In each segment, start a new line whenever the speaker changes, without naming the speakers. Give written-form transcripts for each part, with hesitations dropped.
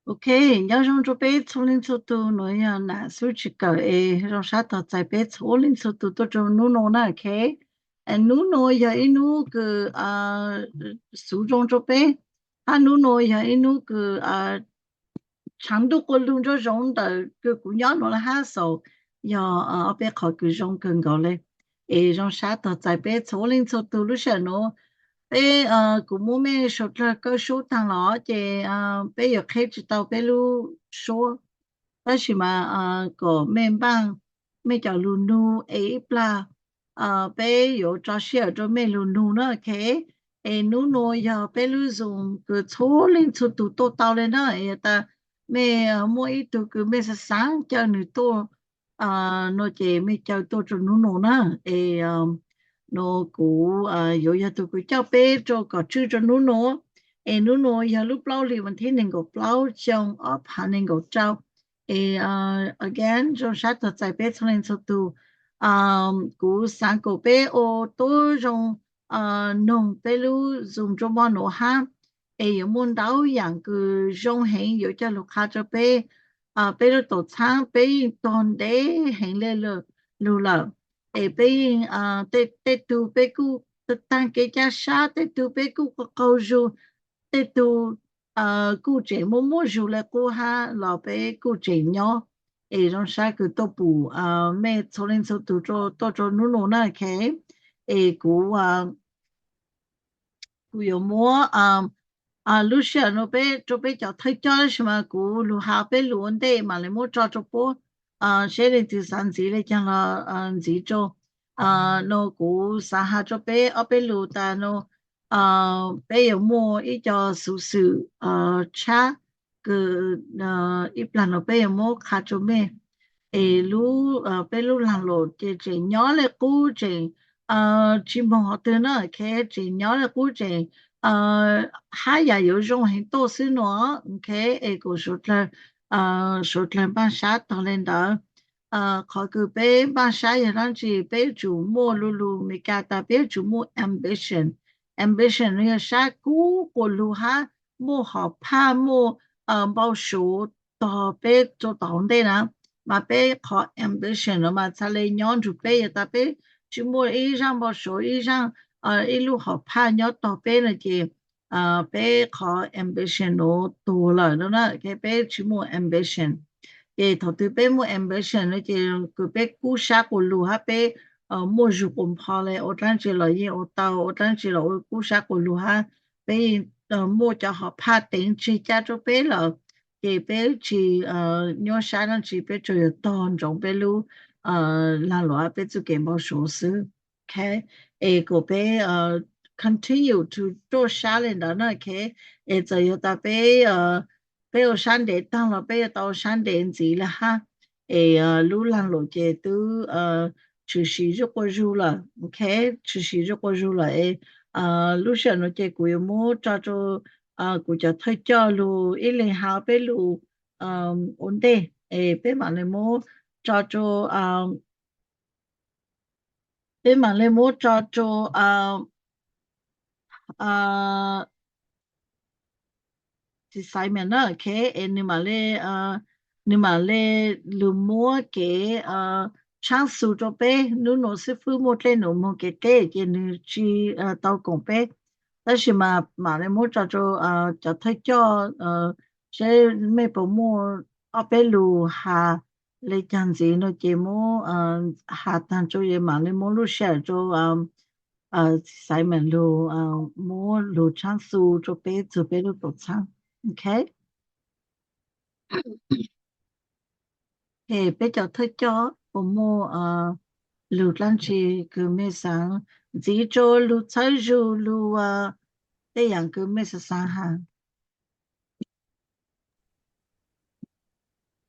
OK，要用这边丛林速度，侬要拿手去搞诶，让啥到在边丛林速度多种努努那 OK，努努要一努个树种这边，努努要一努个长度过路这种的个姑娘侬了哈手，要别考个种更高嘞，诶，让啥到在边丛林速度路线侬。bé cũng muốn mẹ số là cơ số thằng nó thì bé giờ khai chỉ tàu bé lu số đó là mà có mẹ bang mẹ cháu lu nu ấy là bé giờ cho xe cho mẹ lu nu nữa cái ấy nu nu giờ bé lu dùng cái số lên số tụ tổ tàu lên đó ấy ta mẹ mua ít tụ cái mẹ sẽ sáng cho nữ tổ nó chỉ mẹ cháu tổ cho nu nu nữa ấy nó cũ giờ giờ tụi cứ cho bé cho có chữ cho nó em nó giờ lúc lâu thì mình thấy nên có lâu trong ở hà nên có trâu em again cho sát thật tại bé cho nên số tụ cũ sáng của bé ô tô trong nông bé lu dùng cho món đồ ha em有muốn đào dạng cứ trong hình giờ cho lúc khác cho bé bé lu tổ sáng bé toàn để hình lên lừa để bây tê tê tu bê cu tê tăng cái giá sát tê tu bê cu có câu ru tê tu cu chế mô mô ru là cô ha lò bê cu chế nhỏ ấy trong sa cứ tô bù mẹ cho nên số tu cho nụ nụ na cái ấy cú cú有么lúc xưa nó bé cho bé cho thấy cho mà cú lúc hà bé luôn đấy mà lại mua cho bố sẽ lên từ sáng gì lên cho nó gì cho nó cú sáng hà cho bé ở bé luôn ta nó bé有mua ít cho sự sự cha cái ít lần nó bé有mua khá cho mẹ ấy lúc bé lúc làm lộ chỉ nhỏ là cú chỉ mong họ từ nó cái chỉ nhỏ là cú chỉ还要有种很多是喏，OK，一个说了办啥当然的，考个别办啥也让去别注目路路没干的别注目 ambition 那个啥古过路哈，莫好怕莫报数到别做当的呢，嘛别考 ambition 了嘛，才来养出别也得别注目一上报数一上。一路好怕要到北了的，北考 ambition 多了，那个北全部 ambition，也头对北么 ambition 了就个北故啥个路哈北莫如公跑嘞，我当时了也我当时了我故啥个路哈北莫叫好怕顶去加州北了。给北去鸟山上去北就有当中北路那路北就给冇说是，OK。e go be continue to 做 challenge 的那个，就有的被被有山顶当了，被到山顶子了哈，路上路街都持续热过热了，OK，持续热过热了，路上路街古有么叫做古叫推销路，一零号被路稳定，被嘛你么叫做bên mà lên mua cho à thì sai mình đó cái nhưng mà lên lu mua cái trang sức cho bé nu nó sẽ phụ một lên nó mua cái nu chi tao cũng bé但是嘛lên mua cho thấy cho sẽ mấy bộ mua ở bên lu hà lấy chẳng gì nó chỉ mua hà tan cho ye mà lên mua lu share cho sai mình lu mua lu trang sức cho bé lu tổ trang OK thì bây giờ thôi cho bộ mua lưu lan chi cứ mấy sáng chỉ cho lưu trái ru lưu để yang cứ mấy sáng hàng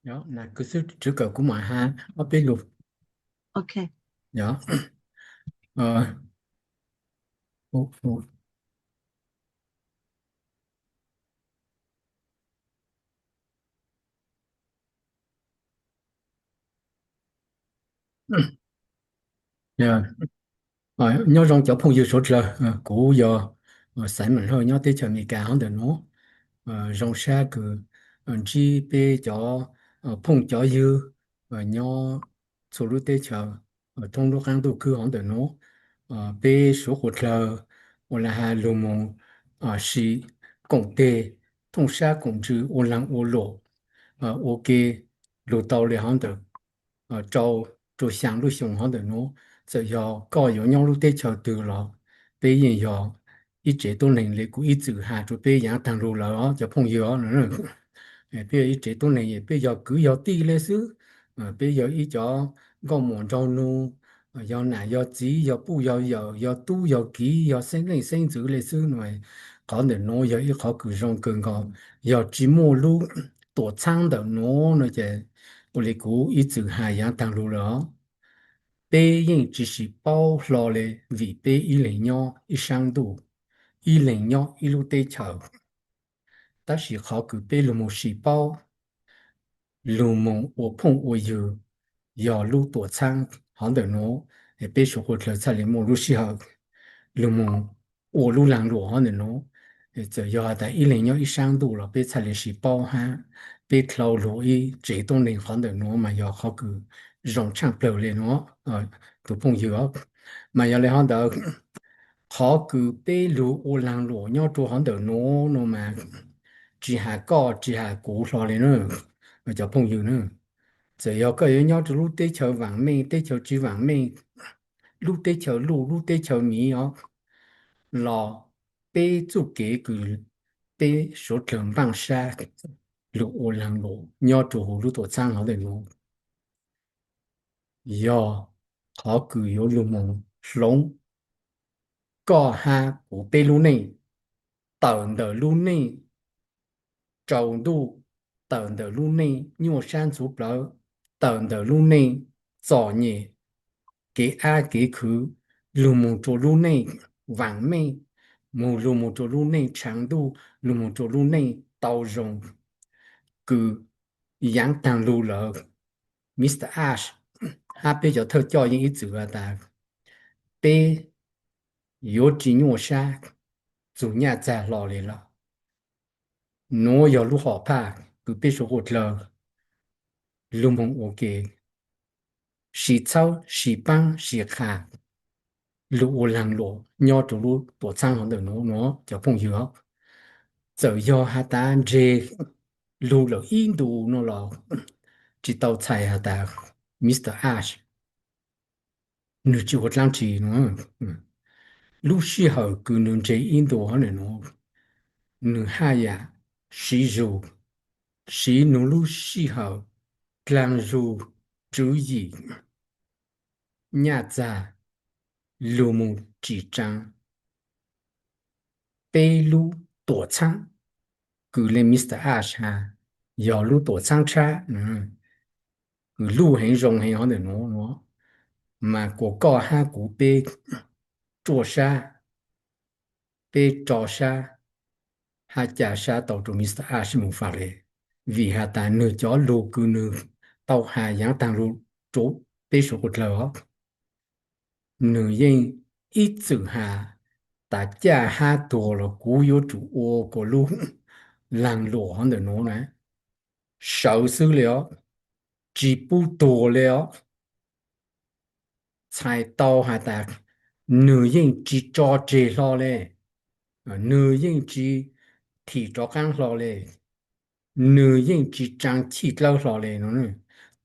đó là cứ sự chữ cờ của mọi ha ở bên lục
OK
đó ờ một một yeah nhớ trong chỗ phong yêu số giờ cũ giờ sai mình hơi nhớ tới chờ ngày cả hơn được nó rong xa cứ chỉ bé cho phong cho dư nhỏ số lúc tết chờ trong lúc ăn đồ cứ hỏng được nó bé số hỗ trợ hoặc là hai lô mông sĩ công tê thông xa công chữ ô lăng ô lộ ok lô tàu lệ hỏng được trâu trâu sáng lúc xong hỏng được nó giờ giờ có有nhau lúc tết chờ từ lo bé hiện giờ ít chế tôi nên lấy của ít chữ hà cho bé dạng thằng lô là cho phong giờ nữa bây giờ ít chế tôi này bây giờ cứ giờ đi lên xứ bây giờ ít cho có muốn cho nó giờ này giờ chỉ giờ bu giờ tu giờ kỹ giờ sinh chữ lên xứ này có thể nó giờ ít khó cứ trong cơn có giờ chỉ mua lu tổ trang的nó chứ我哋估一直係有登錄了，北影只是包落嚟vì北一零幺一上度，一零幺一路地球，但是考古北路冇细胞。路蒙我碰我有要路多长好的喏，也别说过了，在里莫路西好，路蒙我路上路好的喏，就要在101一上度了，别在里是包含，别跳路一这栋人好的喏嘛，要好个容场不了喏，都碰有，嘛要来好的。họ cứ bê lũ ô lăng lũ nhau trụ hắn đỡ nó mà chỉ hà có chỉ hà cũ rồi lên nữa mà cho phong dữ nữa giờ có cái nhau trụ lúc tết chờ vàng mê tết chờ chỉ vàng mê lúc tết chờ lúc tết chờ mì ó lò bê chú kế cứ bê số trường bằng xa lũ ô lăng lũ nhau trụ lúc tổ sang họ để nó giờ họ cứ yếu lũ mong sống có ha của bê lũ này tận的路内走路等的路内若山足不等的路内造孽给爱给去路木着路内完美木路木着路内长度路木着路内包容个养当路了 Mr. Ash 他比较特教育一组啊的被有几若山主伢在哪里了nó giờ lúc họ pa cứ biết số hột lờ lúc mong ok xì cháu xì băng xì khả lúc ô lăng lộ nhau từ lúc tổ trang họ được nó cho phong dừa giờ do hà ta dê lúc là Indo nó là chỉ tàu chạy hà ta Mr. Ash nửa chỉ hột lăng chỉ nó lúc xí hở cứ nửa dê Indo họ này nó nửa hai à xí dù xí nửa lúc xí hở Clang dù chú ý nhà già lưu mù chỉ trang bê lưu tổ trang cứ lên Mr. Ash ha giờ lưu tổ trang cha cứ lưu hình rong hình họ để nó mà của có ha của bê chùa sa bê trò sa ha chả sa tàu trụ Mr. Ash mù phá lệ vì ha ta nửa chó lưu cứ nửa tàu hà giáng tăng lưu chỗ bê số cột lỡ nữ nhân ít chữ hà ta cha ha tổ là cú yếu chủ ô của lu làng lộ hắn de nó này少数了只不多了才到下达女人只做这了嘞女人只提着干了嘞女人只长起了嘞呢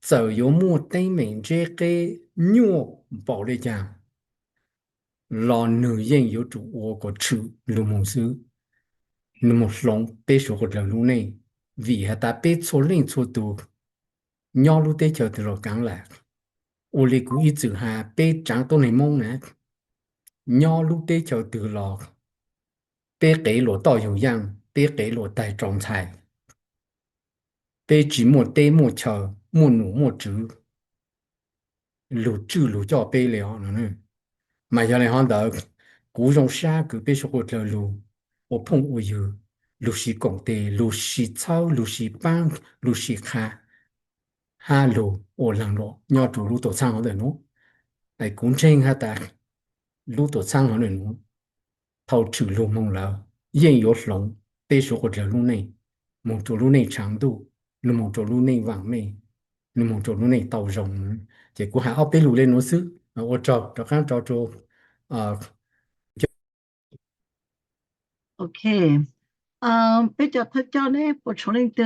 就有莫对面这个鸟宝来讲老女人有主我个处路蒙斯那么long被说过了路内vì hà ta biết số linh số tu nhau lúc tế chờ từ rồi cắn lại ô lì cũng ít chữ hà biết chẳng tôi này mong nè nhau lúc tế chờ từ lò biết kể lộ to hiểu yang biết kể lộ tài trọng tài biết chỉ một tế một chờ một nụ một chữ lũ cho biết liệu nữa mà giờ này họ đã cú trong xa cứ biết số của lũ ở phong ở dưới lũ sĩ công tế lũ sĩ cháu lũ sĩ băng lũ sĩ khá ha lũ ở làng lộ nhau chủ lũ tổ sang họ để nó lại cũng trên ha ta lũ tổ sang họ để nó thâu trừ lũ mong là yên yếu lòng bê số của lũ này một chỗ lúc này trắng đủ nó một chỗ lúc này vàng mê nó một chỗ lúc này tàu rồng chỉ của hạ ốc bé lù lên nó xứ ô trò trò khác trò trò ờ
OK. Bây giờ thầy cho này bộ số linh từ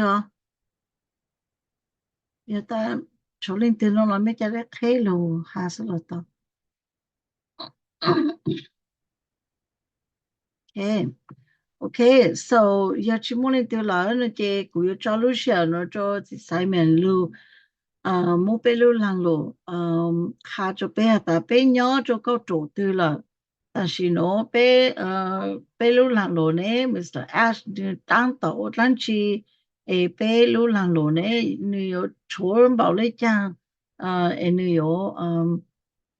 giờ ta số linh từ nó là mấy cái đấy khai lù hà sao là tao. OK. OK, so giờ chỉ muốn linh từ là nó chỉ cũng có cho lúc xưa nó cho sai mình lu mua bé lu lăng lu khá cho bé ta bé nhỏ cho có chỗ từ là 但是呢，被流浪罗呢，Mr. Ash 的当道当去，被流浪罗呢，你有穷人包来讲，你有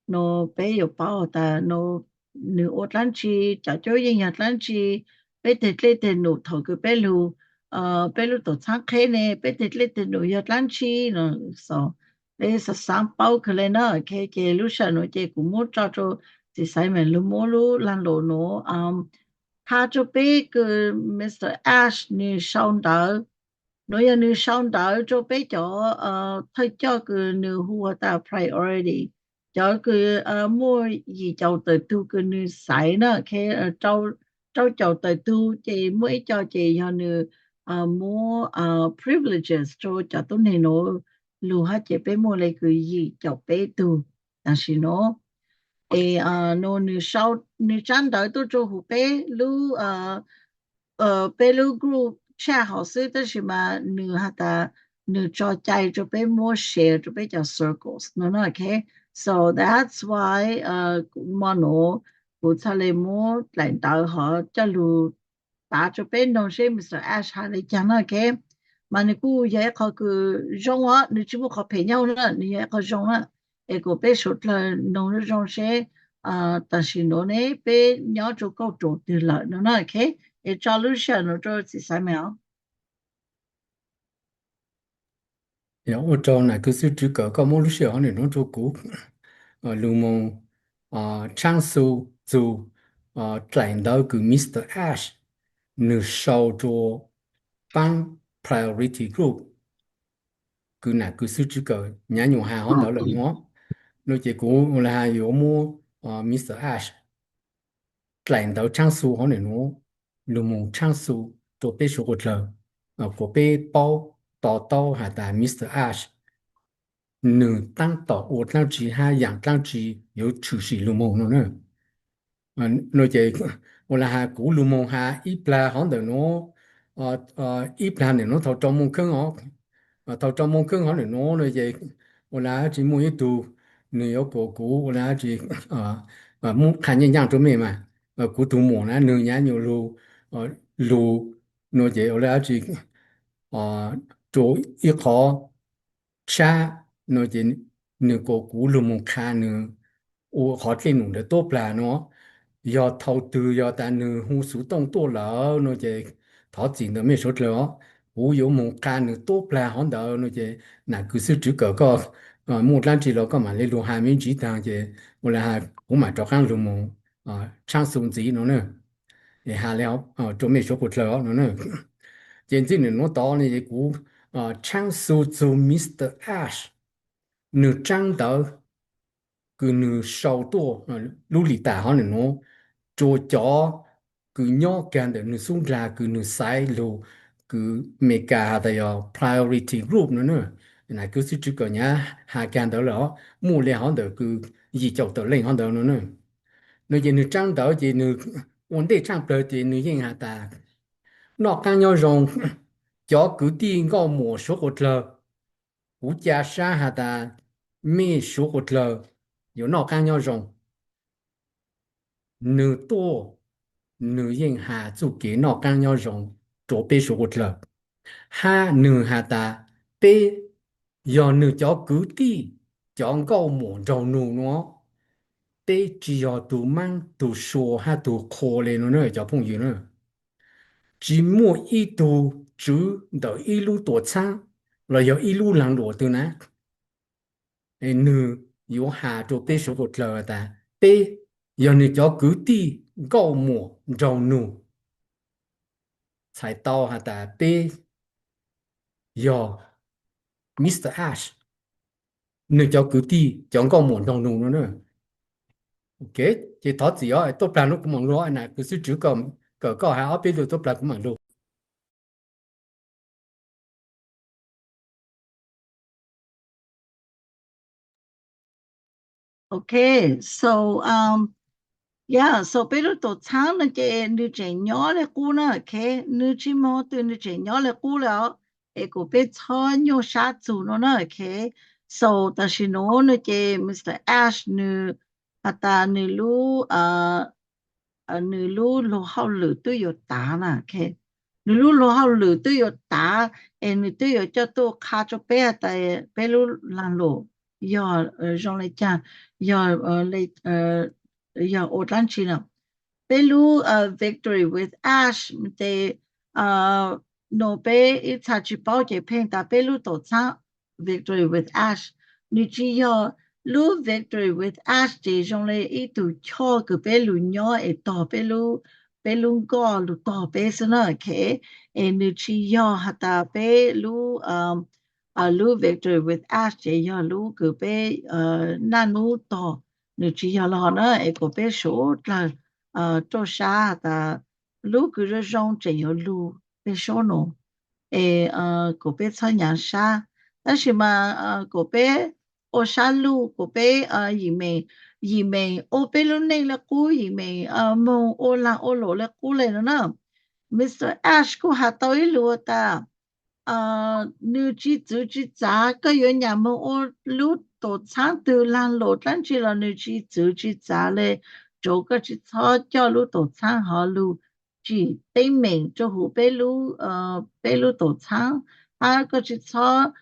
no 被有包的，no 你我当去，早就人家当去，被得来的路头个被路都敞开呢，被得来的路要当去呢，so 你十三包可能呢，ke路上呢，这古木照着。thì sai mình lu mua lu lan lộ nó他就被个 Mr. Ash 你上到，我要你上到就被叫他叫个你户的 priority，叫个莫以叫的都个你sai呢，开招的都这每叫这样你莫privileges 就叫到你喏，路下这边莫来个以叫被都，但是呢。nó nữ sau nữ trang đời tôi cho hồ bé lu bé lu group cha họ sư đó là mà nữ hạt ta nữ cho chạy cho bé mua share cho bé cho circles nó nói okay, so that's why mà nó cụ thể là mua lãnh đạo họ cho lu ta cho bé nó sẽ Mr. Ash hay là chẳng nói okay, mà nếu cứ vậy họ cứ rong á nếu chỉ muốn họ phải nhau nữa nếu vậy họ rong á et cô bé sốt là nó rong sẽ但是nó này bé nhỏ cho câu chỗ từ lại nó nói okay et cho lúc sau nó cho chỉ sai mèo
ya ô trò này cứ sư chỉ có một lúc xíu này nó cho cũ lưu mong trang số dù lãnh đạo của Mr. Ash nữ sau cho ban priority group cứ nãy cứ sư chỉ có nhà nhiều hàng họ đỡ lợi nó nó chỉ cũng là有么Mr. Ash lãnh đạo trang số họ này nó lưu mong trang số cho bé số một lần của bé bao tỏ tao hay là Mr. Ash nữ tăng tỏ ô tăng chỉ hai dạng tăng chỉ có chủ sĩ lưu mong nó nữa nó chỉ hoặc là hà cũ lưu mong hà ít là họ đỡ nó ít là để nó thâu trong mong khương họ thâu trong mong khương họ để nó chỉ hoặc là chỉ mua ít tu nếu có cũ hoặc là chỉ muốn khả nhân dạng cho mình mà cũ tu mỏ là nữ nhá nhiều lưu lưu nó chỉ hoặc là chỉ chỗ ít khó cha nó chỉ nửa cổ cú lùm một kha nửa ô họ tên nụ để tốt là nó do thầu tư do ta nửa hung số tông tốt lỡ nó chỉ thọ chỉ nó mới số lỡ cú yếu một kha nửa tốt là họ đỡ nó chỉ là cứ sự chữ cỡ có một lần chỉ là có mà lấy luôn hai miếng chỉ thằng chỉ một là hai cũng mà cho khang lùm một trang sung gì nó nữa để hà léo cho mấy số cột lỡ nó nữa trên trên nó to này cú trang số cho Mr. Ash nửa trang đỡ cứ nửa sau tổ lưu lý tả họ nó cho chó cứ nhỏ càng để nửa xuống ra cứ nửa sai lô cứ mega đây priority group nữa này cứ sự chỉ có nhá hai càng đỡ đó mua liền họ đỡ cứ gì chậu đỡ lên họ đỡ nữa nửa gì nửa trang đỡ gì nửa vấn đề trang đỡ gì nửa gì hà ta nó càng nhỏ rộng chó cứ đi ngõ một số cột lờ cú cha sa hà ta mi số cột lờ有闹干要用，你多你用下就给闹干要用，做别说过了，哈你下达别要你叫狗地，叫高莫着努喏，别只要都忙都说哈都可怜了呢，叫朋友呢，只莫一度只到一路多长，了要一路浪落的呢。nữ yếu hà cho bé số một lờ ta bé giờ nữ cho cứ đi gạo mùa rau nụ sai tao hà ta bé Your Mr. Ash 你叫佢啲讲个门当中呢 OK 即头只要多plan路咁忙路那佢是主个还要俾到多 plan 咁忙路
Okay, so yeah, so pero to chang na che nu che nyo le ku na ke nu chi mo tu nu che nyo le ku la e ko pe cha nyo sha zu no na ke so ta shi no na che Mr. Ash nu ata nu lu nu lu lo hao lu tu yo ta na ke nu lu lo hao lu tu yo ta e nu tu yo cho to kha cho pe ta pe lu lan lo ya Jean le chan ya le ya otan china pelu victory with ash de no pe itachi pao je pen ta pelu to cha victory with ash ni chi yo lu victory with ash de jong le i tu cho ke pelu nyo e to pelu go lu to pe sana ke e ni chi yo hata pelu lu victory with ash je yo lu ke pe na nu to ni chi yo lo na e ko pe sho la做啥的路个热中真有路被说弄个别参加啥但是嘛个别我啥路个别移民我被路内了古移民梦我啦我罗了古来了呢 Mr. Ash ko hataw ilu ta nu chi zu chi za ka yo nya mo o lu to chang tu lan lo tan chi la nu chi zu chi za le zhou ge chi cao jiao lu dou cang和lu ji dei ming zhou hu bei lu dou cang他个chi cao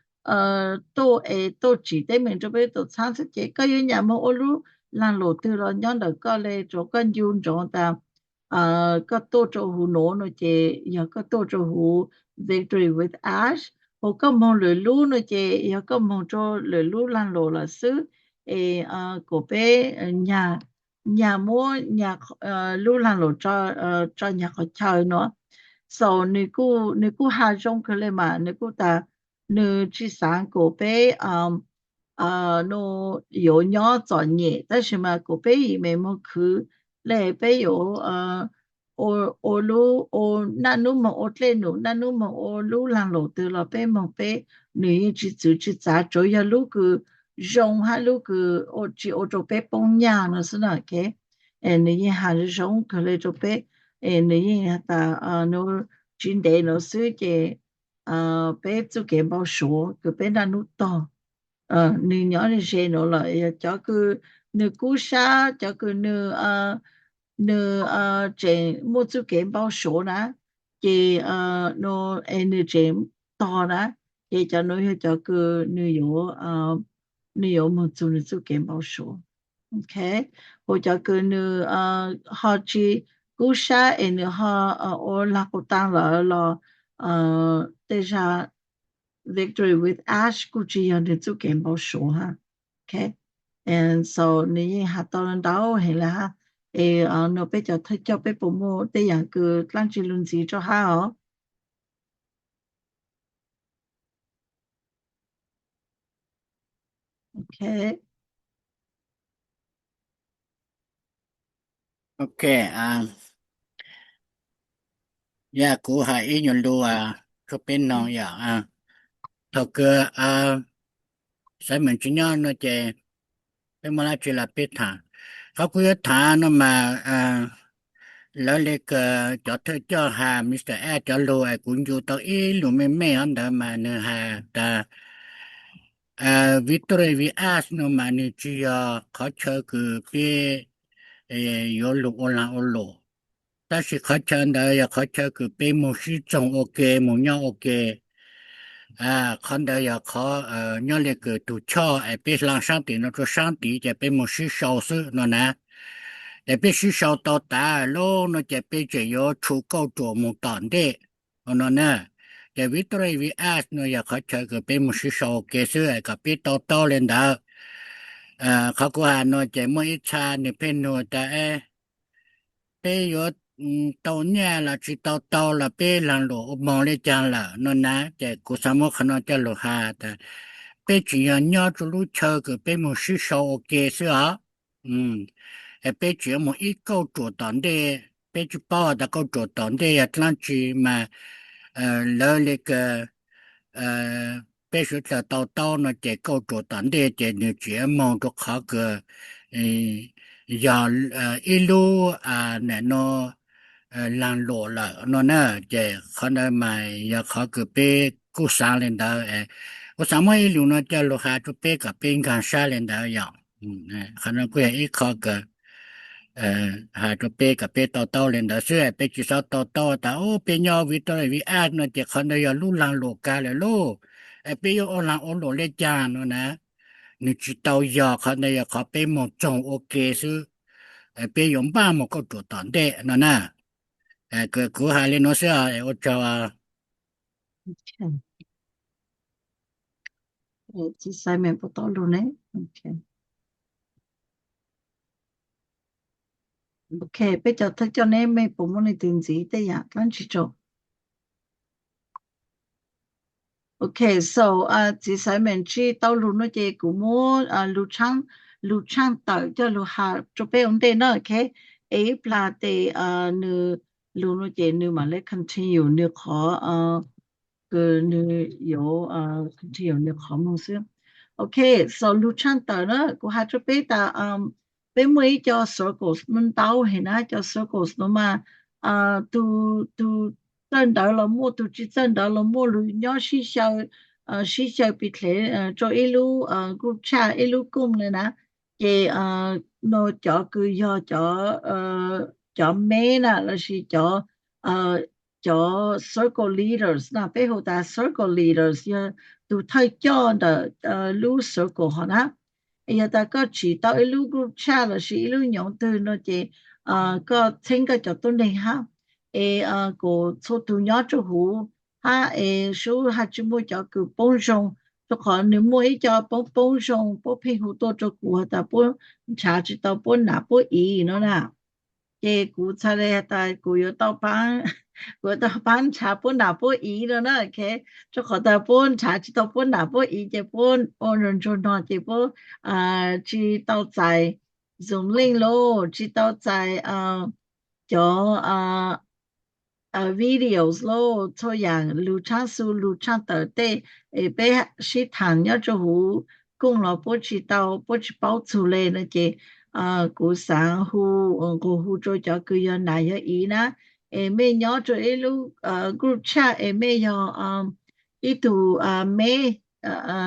dou ji dei ming zhou bei dou cang se jie ge yin ya mo o lu lan lo tu lo nyang de ge le zhou gen yun zhou da ge dou zhou hu no no jie ya ge dou zhou hu victory with ash ho ge mo le lu no jie ya ge mo zhou le lu lan lo la su ko bei nhà mua nhà lưu lan lộ cho nhà họ chơi nữa so nếu cô hai trong cái này mà nếu cô ta nếu chỉ sáng cô bé nó有nhỏ专业但是嘛cô bé也没么去嘞bé有ô lu ô na nu mà ô lên nu na nu mà ô lu lan lộ từ là bé mà bé nữ chỉ trả chủ yếu lu cứ dùng ha lu cứ ô chỉ ô chỗ bé bông nhà nó是那个nữ还是用可能就bé nữ ta nó chính đề nó是cái bé做健保số cứ bé na nu to nữ nhỏ thì sẽ nó là cho cứ nữ cú sa cho cứ nữ trên một số健保số nè thì nó nữ trên to nè thì cho nó cho cứ nữ有một số健保số OK 或者cứ nữ họ chỉ cú sa nữ họ ở là có tăng là déjà victory with ash 估计有的做健保số ha OK and so 你下到人到係啦nó bây giờ thấy cho bé bộ mô để dạng cứ lan chỉ luôn gì cho ha OK
OK ya cú hai nyon lu có bên nó ya thọ cơ sai mình chỉ nhớ nó chè bên mà chỉ là biết thảเขาคุยถาnó màแล้วเลยก็จะเธอจะหามิสเตอร์แอจะรู้ไอ้คุณอยู่ตัวรู้ไม่อันเดิมมาเนื้อหาแต่วิตรวิอาสโนมานี่จีเขาเชื่อคือเป็นยลูโอลาโอโลแต่สิเขาเชื่อเดียวเขาเชื่อคือเป็นมุสิจงโอเคมุญโอเคคนเดียวเขาเนี่ยเลยคือตัวชอไอ้เป็นหลังสร้างตีนตัวสร้างตีจะเป็นมุสิ少数นั่นนะแต่เป็นสิ少到大โลนั่นจะเป็นจะ有出口做มุตาน的นั่นนะแต่วิตรวิอาสเนี่ยเขาเชื่อคือเป็นมุสิ少เกษตรกับเป็นต่อเลยนะเขาก็หาเนาะจะไม่อิจฉาเนี่ยเป็นเนาะแต่เป็นอยู่到年了知道到了别人路忙了讲了那呢在古什么可能在路下的别只要鸟住路车个别么是少给是啊别只么一个做当的别只包的个做当的呀当时嘛了那个别说这到呢这个做当的这你节目都考个要一路那喏浪落了喏呢这可能嘛要考个别过山领导我上么一路呢这路下就别个边干山领导样可能过一考个还就别个别到领导是别至少到但别要为到为呢这可能要路浪落干了路别要浪落来讲喏呢你知道要可能要考别么种 OK 是别用把么个做当的喏呢个古下里喏是我找
即使咩不到路呢 OK 俾就睇咗呢咩部門嘅電子的呀跟住做 OK so 即使面知道路呢嘅古摩路長到就路下做俾用的呢 OK ปลา的呢路呢嘅呢嘛咧 continue 呢可個呢有continue 呢可冇先 OK so 路長到呢個下做俾到俾每叫 circles มันเต้าเห็นนะ叫 circles 那么都挣到了么都只挣到了么路要是小比来做一路group chat 一路共了นะ嘅no 叫佢要叫咩啦那是叫circle leaders 那背後的 circle leaders 要都太叫的路 circle 好นะ有大家知道一路 group chat 了是一路用對那嘅個聽個就都厲害個做到咗之後所以就冇叫佢幫上就可能每叫幫上幫配合多咗個但幫查知道幫哪幫意咯啦嘅估出嚟但係有到班查幫哪幫意咯啦嘅就可能幫查知道幫哪幫意嘅幫人做那嘅幫知道在 Zoom link 咯知道在叫videos 咯做อย่าง路長數路長到底俾是談咗之後公路不知道不知包出來那個個散戶個戶做咗佢有哪有意啦咩有做一路group chat咩有一度咩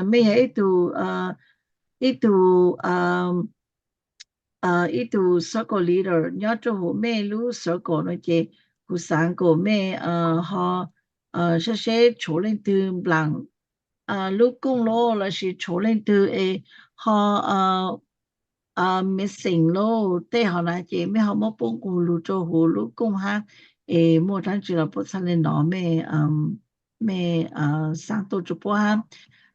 咩一度一度 circle leader 有做好咩路 circle 那個古三個咩和些處理對人路公路那是處理對和missing 咯對好那個咩好冇幫過路做好路公哈冇單止了不差的拿咩上到做波哈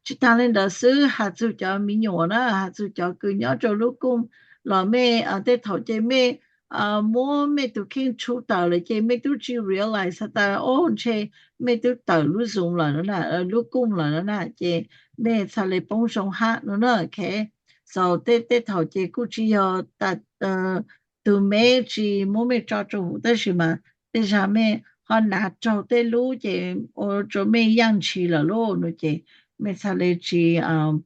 其他人的事還就叫民用啦還就叫佢要做路公攞咩對頭嘅咩more 咩都傾出到了嘅咩都只 realize 但且咩都到路上了那路公了那嘅咩才嚟幫上下那 OK so 對頭嘅估計要都咩只冇咩抓住但是嘛但是咩họ拿走的路嘅我做咩樣去了咯那嘅咩才嚟只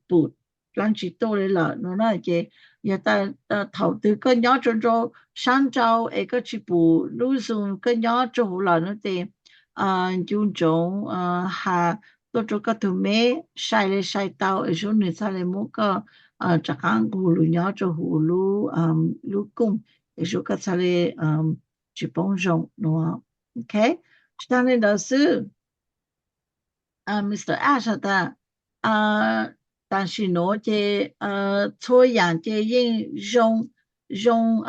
補讓只多了那嘅也但頭對個nhỏ做上週個去補路上個nhỏ做了那嘅用種下多做個圖咩曬嚟曬到時候你才嚟冇個จากการกูรู้ย้อนจะหูรู้กุ้ง也就个才来去帮助喏 OK 当然的是Mr. Ash 的但是喏这错样这用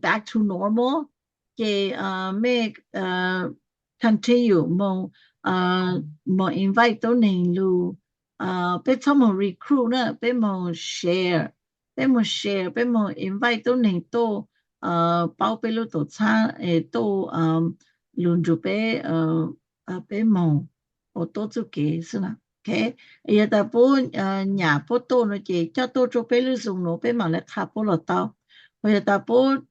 back to normal 这咩continue 冇invite 到你路被他们 recruit 呢被我 share 被我 invite 到你多包被路多餐都轮住被被梦我多做给是啦 OK 也大波nhà波多呢就叫多做被路送路被嘛来卡波了到我也大波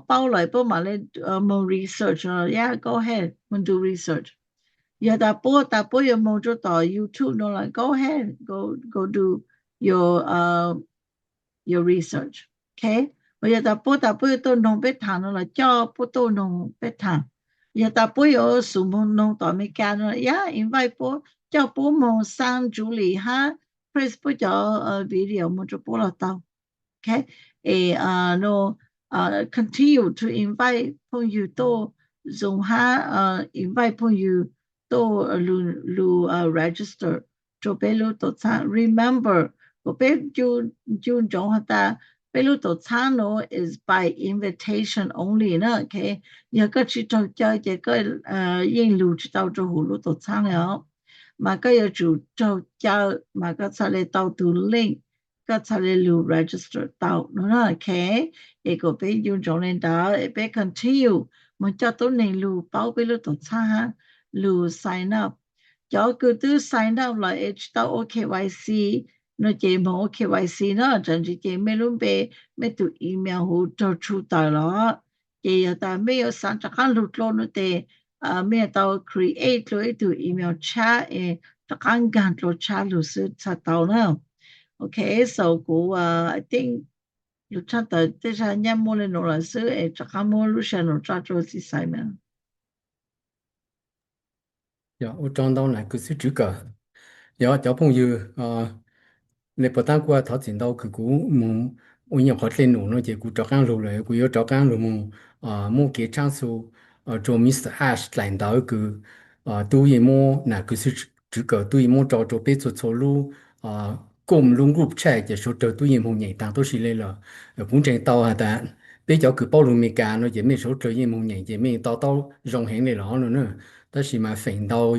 包来波嘛来梦 research 呀 go ahead 梦 do research 也大波有梦做到 YouTube no 啦 go ahead go do your research OK 我也大波都弄被谈了叫波都弄被谈也大波有数目弄到没干了呀 invite 波叫波梦上主理哈 Facebook 叫video 梦做波了到 OK no continue to invite 朋友都用哈invite 朋友都录register 做被录到参 remember 我被就种下的被录到参 no is by invitation only 呢 OK 有个去到叫这个印录知道做录到参了嘛个有主就叫嘛个才来到读 link ก็ทะเลลู register 到นั่นโอเคเอกไปยุ่งจงเล่นดาวไป continue มันจะต้องในลูเป้าไปลูตัวช้าลู sign up จะก็ตัว sign up เลยจะต้อง OKYC นั่นเจม OKYC นะจันทร์เจไม่รู้ไปไม่ตัวอีเมลหูจะชุดตายแล้วเจแต่ไม่有上จากการหลุดลงนั่นแต่ไม่ต้อง create เลยตัวอีเมล chat จากการตัว chat หรือสื่อชัดต่อนะOkay, so I think you chat the desha nya mo le no la se chaka mo lu sha no cha cho si sai ma.
我找到那个是这个，交朋友你不但过他见到佢古冇，我有好些路呢，就古找干路了，古有找干路冇冇给长数做 Mr. Ash 领导个都也冇那个是这个都也冇找别做错路共融入车就说这都也冇人当都是来了，工程到啊但。比較佢暴露未間咯，亦咩數最嘢冇人，亦咩到融起嚟攞咯呢？但是嘛，反到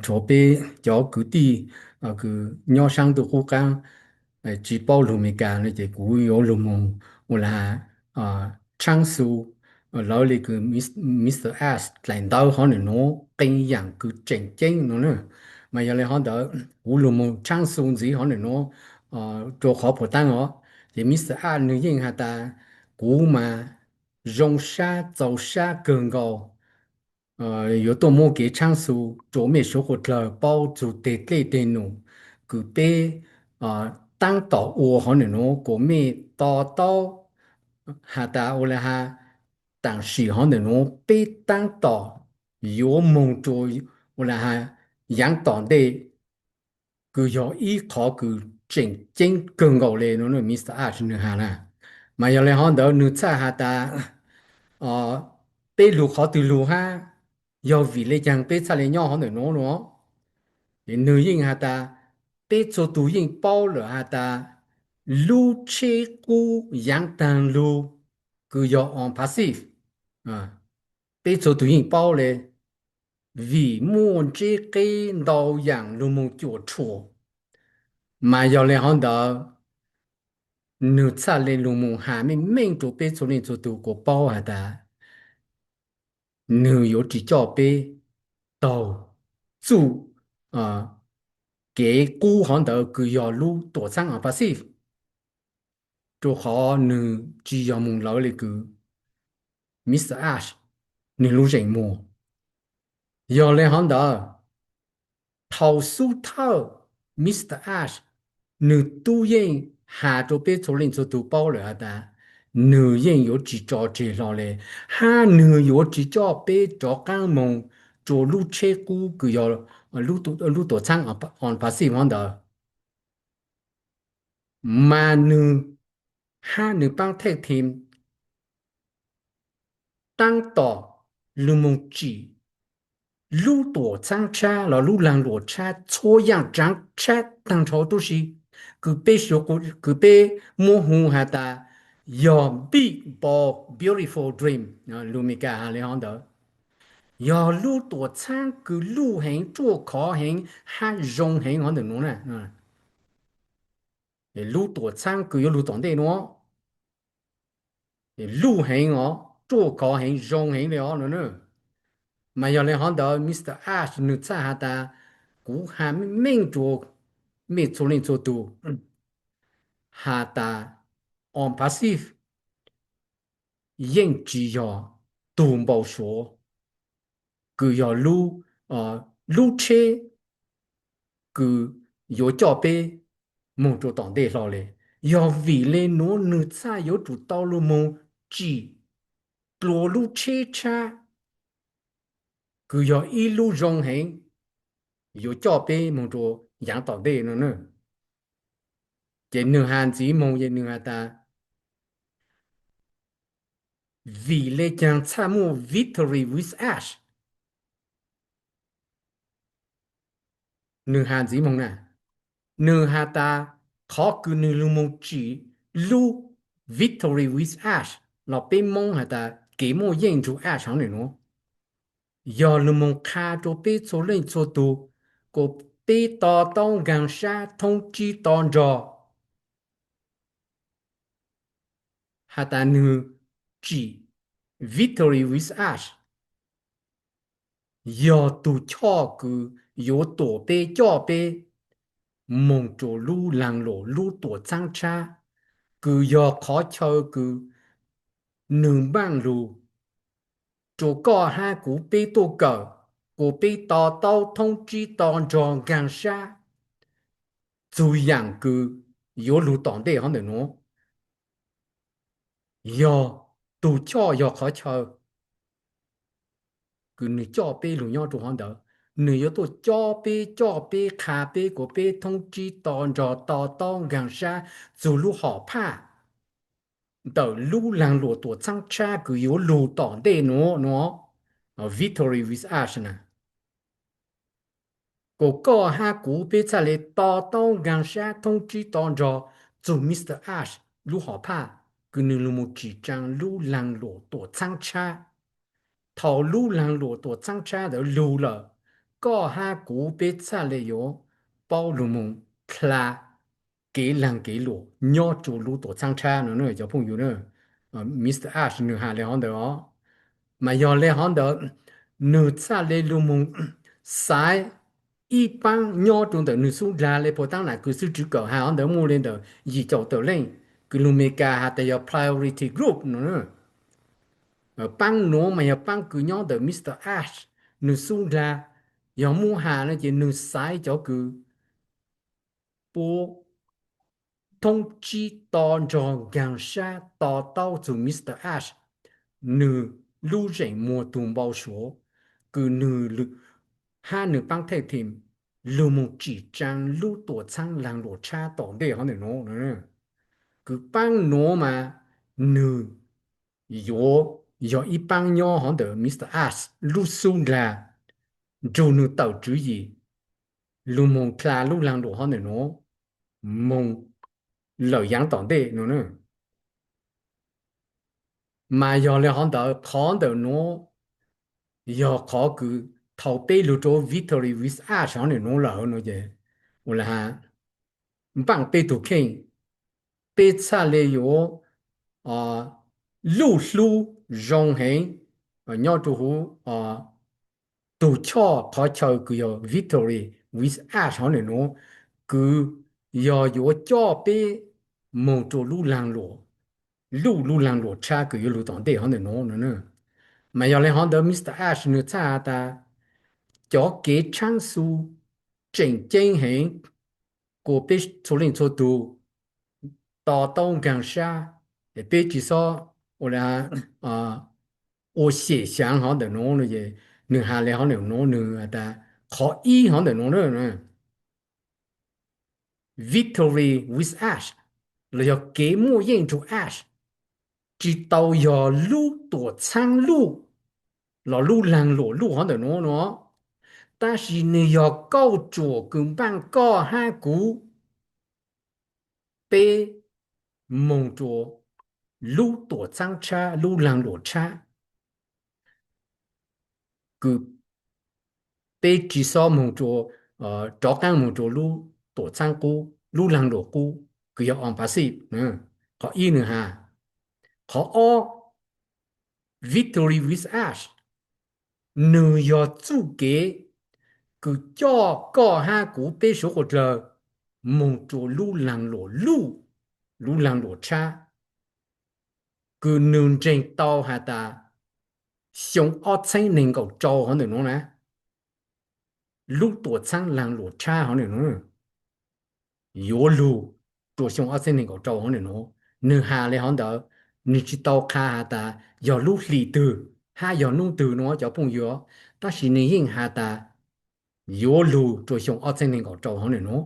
左邊有佢啲佢nhỏ生都好間只暴露未間咧，就古有路蒙我啦長數攞嚟佢 Mr. S 領導可能攞經驗佢正經咯呢，mà giờ này họ đã u lùm một trang số gì họ nó cho khó phổ tăng họ thì Mr. A nữ nhân hà ta cú mà rong sa dầu sa cường gầu有多么给trang số做咩生活了包住的对的努cứ bé tăng tàu u họ nó có咩到hà ta u là hà但是họ nó bé tăng tàu有梦做u là hà yang tòn de cứ do ý khó cứ chỉnh chính cường ngầu lên nó Mr. Ash nữa hà nè mà giờ lại họ đỡ nửa xa hà ta bê lù khó từ lù ha do vì lấy chẳng bê xa lấy nhau họ nữa nữa thì nữ yên hà ta bê cho tù yên bao lửa hà ta lù chế cú yang tàng lù cứ do on passive bê cho tù yên bao lệ vì muốn chế cái đau yang lù mong chỗ chua mà giờ lại họ đỡ nửa xa lên lù mong hà mình chỗ bê cho nên cho tù của bao hà ta nửa yếu chỉ cho bê tàu chủ cái cú họ đỡ cứ giờ lù tổ sang ở passive cho họ nửa chỉ giờ mong lão lại cứ Mr. Ash nửa lù rảnh mùa giờ lại họ đỡ thầu su thao Mr. Ash nửa tu yên hà cho bê cho lên cho tù bao rồi ta nửa yên yếu chỉ cho chế lo lệ ha nửa yếu chỉ cho bê cho căng mong cho lũ chế cú cứ giờ lũ tổ sang ở on passive hắn đó mà nửa ha nửa bằng thế thêm tăng tỏ lũ mong chỉ lũ tổ sang cha là lũ làng tổ cha cho yang trang cha tăng cho都是cứ bé số cứ bé mô hùng hà ta your big ball beautiful dream lũ mi cả hà lê hòn đó your lũ tổ sang cứ lũ hành chỗ khó hành ha rong hành hòn được nữa nè lũ tổ sang cứ lũ tổng đây nữa 路行哦，做高行容行了呢。mà giờ lại hỏi đó Mr. Ash nữ cha hà ta cú hà mình cho mình cho lên cho tu hà ta on passive yên chỉ có tu bảo số cứ có lưu chế cứ có cho bé mong cho tòng đề lo lệ có vì lên nó nữ cha có chủ tao lu mong chỉ lo lưu chế cha cứ có ý lưu rong hành có cho bé mong cho养tòng đề nữa cái nữ hàn chỉ mong cái nữ hà ta vì lê chẳng cha mua victory with ash nữ hàn chỉ mong nè nữ hà ta khó cứ nữ lưu mong chỉ lưu victory with ash là bên mong hà ta kế mô yên chủ ash hẳn nữa giờ lưu mong khá cho bê cho lên cho tù cô bê tỏ tông gần xa thông chí tòn trò hà ta nữ chỉ victory with ash giờ tù cho cứ yếu tổ bê cho bê mong cho lưu lăng lộ lưu tổ trang cha cứ giờ khó chờ cứ nương bang lưu cho có hai cú bê tô cờ của bê tỏ tao thông chí tòn tròn gần xa chú dạng cứ yếu lưu tòn đề hẳn nữa giờ tù cho giờ khó chờ cứ nữ cho bê lưu nhau tù hẳn đó nữ yếu tù cho bê khá bê của bê thông chí tòn tròn tỏ tao gần xa dù lưu họ phá tờ lưu lăng lộ tổ trang cha cứ yếu lưu tòn đề nó victory with ash nè cô có hai cú bê cha lệ tỏ tao gần xa thông chí tòn tròn dù Mr. Ash lưu họ phá cứ nữ lưu một chỉ trang lưu lăng lộ tổ trang cha thảo lưu lăng lộ tổ trang cha đã lưu了có hai cú bê cha lệ yếu bao lưu mong khá kế lăng kế lộ nhỏ chủ lưu tổ trang cha nữa cho phong nữa Mr. Ash nữ hà lệ hòn đó mà giờ lệ hòn đó nữ cha lệ lưu mong sai一般nhỏ中的女数拉嘞，不当然就是只搞还好的木人的一早的人，个路没干还得要 priority group 呢。帮侬嘛要帮个nhỏ的 Mr. Ash 女数拉要木下呢就女sai就个不通知当中干啥到就 Mr. Ash 女路人莫同胞说个女hai nữ băng thể tìm lưu một chỉ trang lưu tổ trang làng lộ cha tổng đề họ nó nữa cứ băng nó mà nữ có ít băng nhỏ họ được Mr. Ash lưu xuống là dù nữ tàu chữ gì lưu một là lưu làng lộ họ nó mong lời giảng tổng đề nữa mà giờ là họ được nó giờ khó cứ thầu bê lưu cho victory with ash nó nó là nó chứ là ha bằng bê tụ kinh bê cha lê yếu lưu rong hành nhau tụ hú tụ cho khó chờ cứ victory with ash nó cứ giờ yếu cho bê mong cho lưu làng lộ cha cứ lưu tổng đề họ nó nữa mà giờ lại họ được Mr. Ash nữa cha ta cho kế trang su chỉnh chính hình của biết số linh số tu tỏ tông gần xa để biết chỉ số là ô xie xiang họ được nó nữa gì nửa hà lệ họ được nó nửa ta khó ý họ được nó nữa victory with ash là do kế mua yên cho ash chỉ tàu giờ lưu tổ trang lưu là lưu làng lộ lưu họ được nó但是你要搞做跟班搞下股，被蒙着路多张车，路浪落车，个被至少蒙着早间蒙着路多张股，路浪落股，佢要安排死，可以呢哈， ขออ้อ Victory with Ash nữ yo chủ kế cứ cho có ha cú bê số của trời mong cho lu lăng lộ cha cứ nương trên tàu hà ta sống ở trên nền cầu trâu hả nữa nè lu tổ sang lăng lộ cha hả nữa yo lu tổ sống ở trên nền cầu trâu hả nữa nương hà lên hả đó nương chỉ tàu kha hà ta yo lu lì từ ha yo nung từ nó cho phong yo ta chỉ nương hình hà ta yo lu tổ sống ở trên nền cầu trâu hả nữa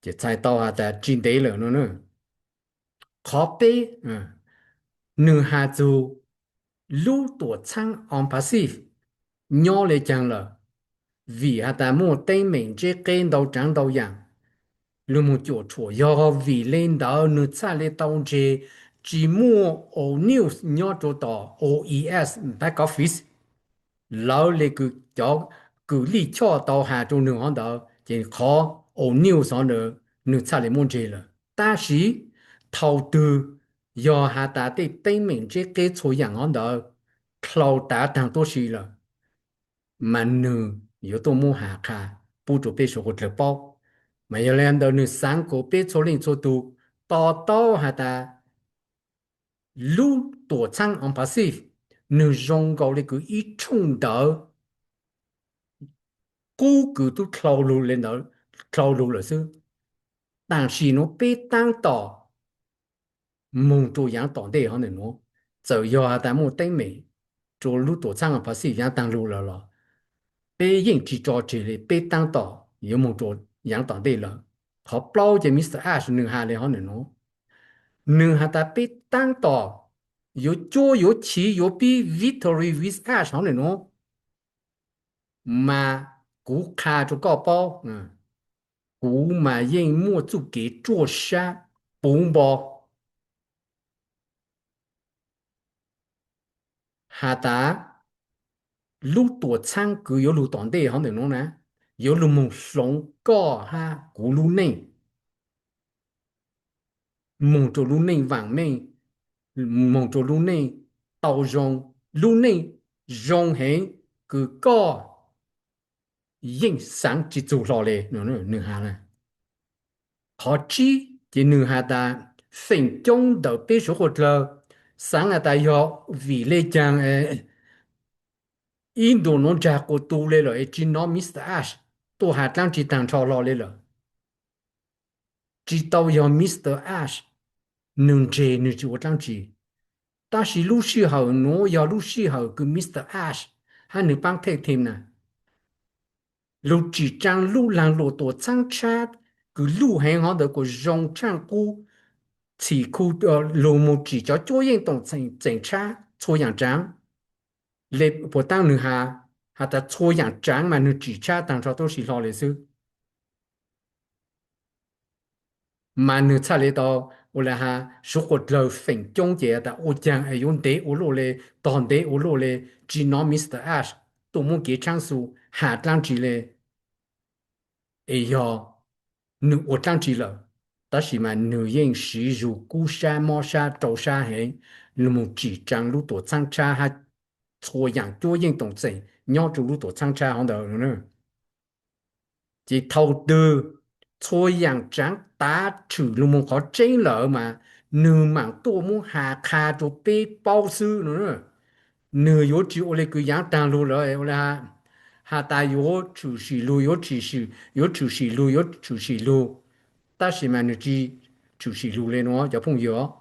chỉ sai tàu hà ta chín đấy rồi nữa khó bê nương hà dù lu tổ sang on passive nhỏ lên chẳng là vì hà ta mua tên mình chế kênh đầu trắng đầu dạng lu mu chỗ chỗ yo vì lên đó nữ xa lên đầu chế chỉ mua O News nhỏ chỗ đó OES back office lão lệ cứ cho cứ lý cho tàu hà chỗ nương hòn đó chỉ khó O News hòn nữa nữ xa lên mua chế là ta sĩ thầu tư do hà ta để tên mình chế cái chỗ dạng hòn đó khâu ta thằng tôi sĩ là mà nữ有多么下卡不足被说过直包没有两到女三个被错领错度到下的路多长安排是女中高的个一冲到个个都跳路lên đó跳路了是但是nó被当到梦中养当地好的喏就要下的木对美做路多长安排是养当路了被引起招致的被当到有梦做养当地了เขาเปล่าจะมิสเตอร์แอชหนึ่งหาเลยเขาหนึ่งเนาะหนึ่งหาแต่ไปตั้งต่อ有做有起有比 Victory with Ash เขาหนึ่งเนาะมากูคาจะก็เปล่ากูมายิ่งมั่วจุ给做啥ปุ่งบอกหาแต่ลูกตัวช่างคือ有路当地เขาหนึ่งเนาะนะ有路梦想ก็ฮะกูรู้นี่梦着路内往内，梦着路内到容路内容hình cứ có影响只做落嚟，nữa下啦。khó chi chỉ nữa hạ ta thành trong đầu biết số hột lờ sáng hạ ta yo vì lê chàng Indo nó trả của tu lê rồi chỉ nó Mr. Ash tu hạ tăng chỉ tăng cho lo lê rồi chỉ tao yo Mr. Ash nương chế nương chỉ tăng chỉ但是录视后我要录视后跟 Mr. Ash 还能帮贴添呢。录几张录lang录多张车，个录很好的个容trang cũ，词库录木只叫做运动整车错样张，你不当你下，下的错样张嘛，你只车当初都是老的事，嘛你查得到。我来哈，生活了分中间的，我讲哎用的我落来，当的我落来，只拿 Mr. Ash 多么给长数，下当之嘞，哎呀，你我当之了，但是嘛，女人是如孤山猫山走山黑，你们只张路多长差还错样多运动症，鸟走路多长差好的呢，只头的。错样长打出路么好真了嘛？你忙多么下卡着被包死呢？你有只我那个样当路了，我啦，下大有出息路有出息，有出息路有出息路，但是嘛，你只出息路嘞喏，叫朋友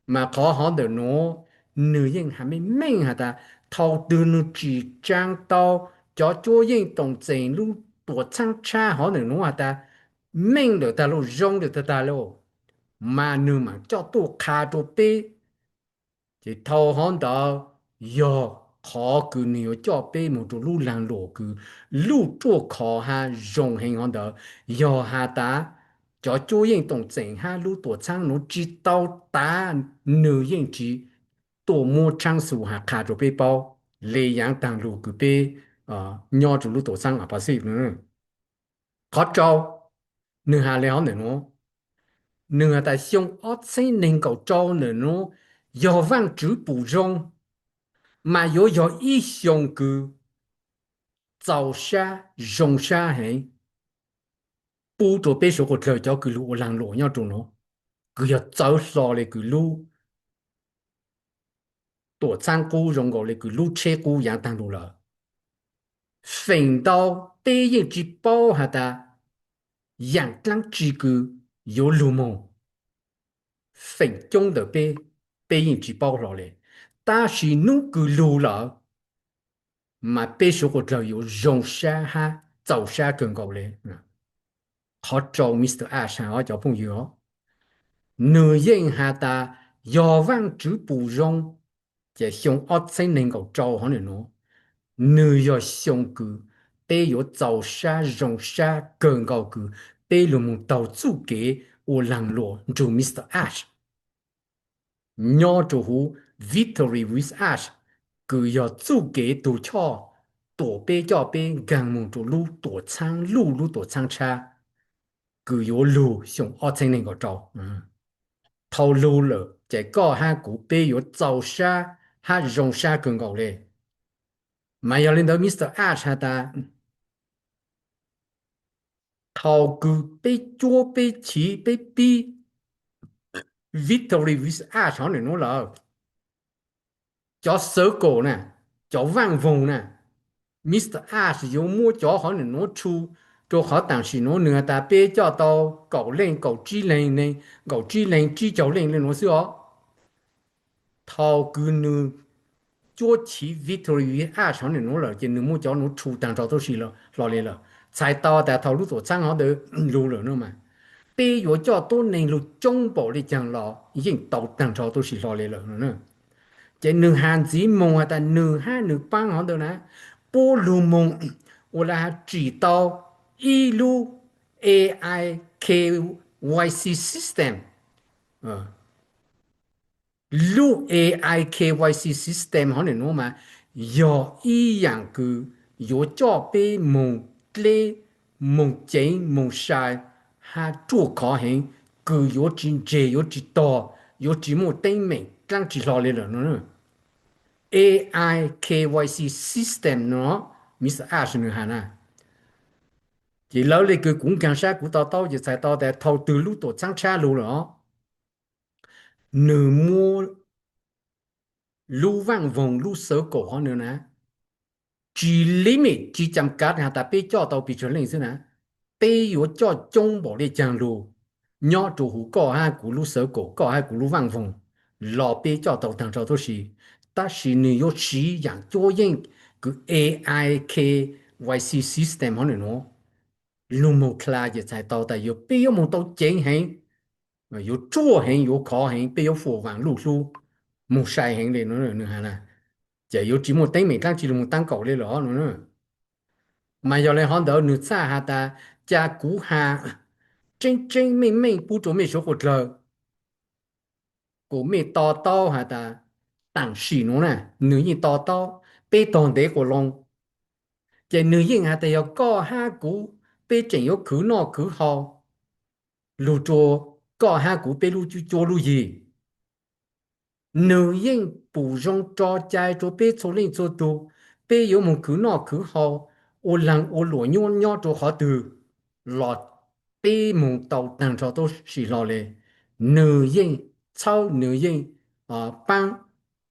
，mà khó hỏng được nó nữ nhân还没明下的，头对你只讲到叫做人动真路多长差好能弄下的。明了的路，用了的路，mà nữ mà cho tôi khá cho bé, thì thâu hòn đó, yo khó cứ nhiều cho bé một chỗ lưu làng lộ cứ lưu chỗ khó ha dùng hình hòn đó, yo ha ta cho chú yên tổng chính ha lưu tổ trang nó chỉ tao ta nữ yên chỉ tổ mua trang số ha khá cho bé bao, lệ yang tăng lưu cứ bé nhỏ chỗ lưu tổ trang à bác sĩ nữa, khó cho nữ hà lẽ hòn nữa nửa ta xiong ót xây nên cầu trâu nửa nó do vang chữ bù rong mà do ý xiong cư giàu xa rong xa hệ bù trò bê số của trời cho cư lũ làng lộ nhau trù nó cư do giàu xò lệ cư lũ tổ trang cú rong gò lệ cư lũ chê cú yang tăng lũ lợ phình đau bê yên chỉ bao hà ta yang tăng chỉ cư yếu lũ mông phình chung đờ bê yên chỉ bao lọ lệ ta chỉ nụ cư lũ lợ mà bê số của trời yếu rong xa ha giàu xa cường gò lệ họ cho Mr. Ash họ cho phong yếu nữ yên hà ta do vang chữ bù rong chỉ xong ót xây nên cầu trâu họ nữa nữ do xong cử bê yếu giàu xa rong xa cường gò cử bê lù mong tàu chủ kế ô làng lộ chủ Mr. Ash nhỏ chủ hú Victory with Ash cử yếu chủ kế tù cho tổ bê cho bê gàng mong chủ lũ tổ trang cha cử yếu lù xong ót xây nên cầu trâu thâu lù lợ chỉ có hai cú bê yếu giàu xa hai rong xa cường gầu lệ mà yếu lên đó Mr. Ash ha ta thâu cú bê chúa bê chỉ bê bi Victory with Ash họ này nó là cho sở cổ nè cho vang vùng nè Mr. Ash yếu mua cho họ này nó chu cho họ tặng sĩ nó nữa ta bê cho tao cậu lên cậu chi lên chi cháu lên nó xưa thâu cú nữ chúa chỉ Victory Ash này nó là chỉ nữ mua cho nó chủ tặng cho tôi xí là lo lên là sai tao tại thầu lúc tổ trang họ được lưu rồi nữa mà bây giờ cho tôi nên lưu trong bộ đi chẳng lo yên tàu tặng cho tôi xí lo lên rồi nữa chỉ nữ hàng gì mong à ta nữ hai nữ băng họ được nè bố lưu mong hoặc là chỉ tao y lưu AI KYC system lưu AI KYC system họ này nó mà do ý dạng cứ do cho bé mong lê mong chế mong sai ha chủ khó hình cứ do chính chế do chỉ to do chỉ một tên mình đang chỉ lo lên rồi nữa AI KYC system nó Mr. Ash nữa hả nè chỉ lâu lên cứ cũng càng sát của tao chỉ xài tao để thầu từ lúc tổ trang tra luôn rồi nửa mua lưu vang vòng lưu sở cổ họ nữa nè chỉ limit chỉ jam cắt hà ta bê cho tao bị trở lên xí nè bê yếu cho trong bỏ đi chẳng lưu nhỏ chủ hữu có hai cú lưu sở cổ có hai cú lưu vang vòng lò bê cho tao thằng cho tôi xí ta xí nữ yếu xí dạng cho yên cứ AI KYC system họ nữa lưu một khla chỉ xài tao ta yếu bê yếu một tao chén hình yếu chua hình yếu khó hình bê yếu phổ vàng lưu lưu một sai hình lên nữa hà nè chỉ yếu chỉ một tên mình đang chỉ là một tăng cầu lên đó nữa mà giờ này họ đỡ nửa xa hà ta cha cú hà chân mình bù chỗ mình số một giờ của mình to hà ta tặng xỉ nó nè nửa như to bê tòn để của lòng chỉ nửa như hà ta yếu có hai cú bê chẳng yếu khứ nọ khứ hò lù cho có hai cú bê lù cho lù gì nữ yên bù rong cho trái cho bê cho lên cho tu bê yếu một cứ nọ cứ họ ô lăng ô lụa nhon nhon cho họ từ lọt bê một tàu tàng cho tôi xì lò lệ nữ yên sau nữ yên băng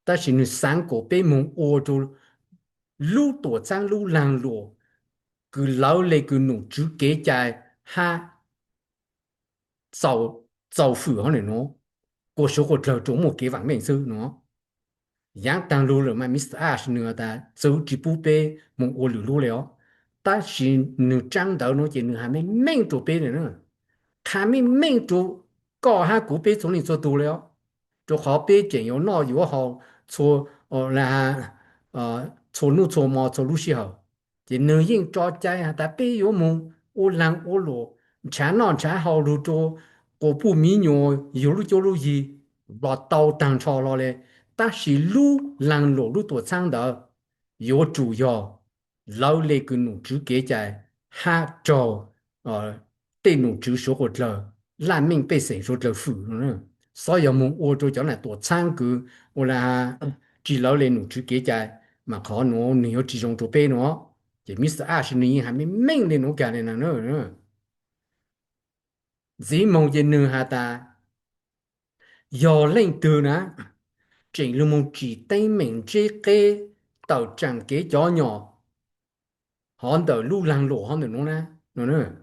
ta chỉ nữ sáng cổ bê một ô cho lưu tổ trang lưu làng lụa cứ lão lệ cứ nụ chứ kế trái ha giàu phủ họ này nó cô số của trời trúng một cái vắng mệnh sư nó giang tăng lưu rồi mà Mr. Ash nữa ta dấu chỉ bút bê một ô lửa lưu léo ta chỉ nửa trang đầu nó chỉ nửa hai mươi mệnh chỗ bê nữa hai mươi mệnh chỗ có hai cú bê chỗ này cho tù léo chỗ họ bê chỉ yếu nọ yếu họ cho là cho nụ cho mò cho lúc xí hậu chỉ nửa yên cho trái ta bê yếu mông ô lăng ô lỗ chán nọ chán hậu lưu cho cô bù mỹ nhô yếu lưu cho lưu gì lọt tàu tăng cho lo lệ ta chỉ lưu làng lộ lưu tổ trang đó yếu chủ yếu lâu lệ cứ nụ chứ kế chạy ha trò tên nụ chứ số của lờ 难民被谁说这富呢？所以我欧洲将来多参与，我来只老来努去给家嘛，可能你要集中做备喏，这米是20年还没命令侬干的呢，只梦见侬哈达要领导呢，这路梦只对明这个到站给叫鸟，看到路上路看到侬呢。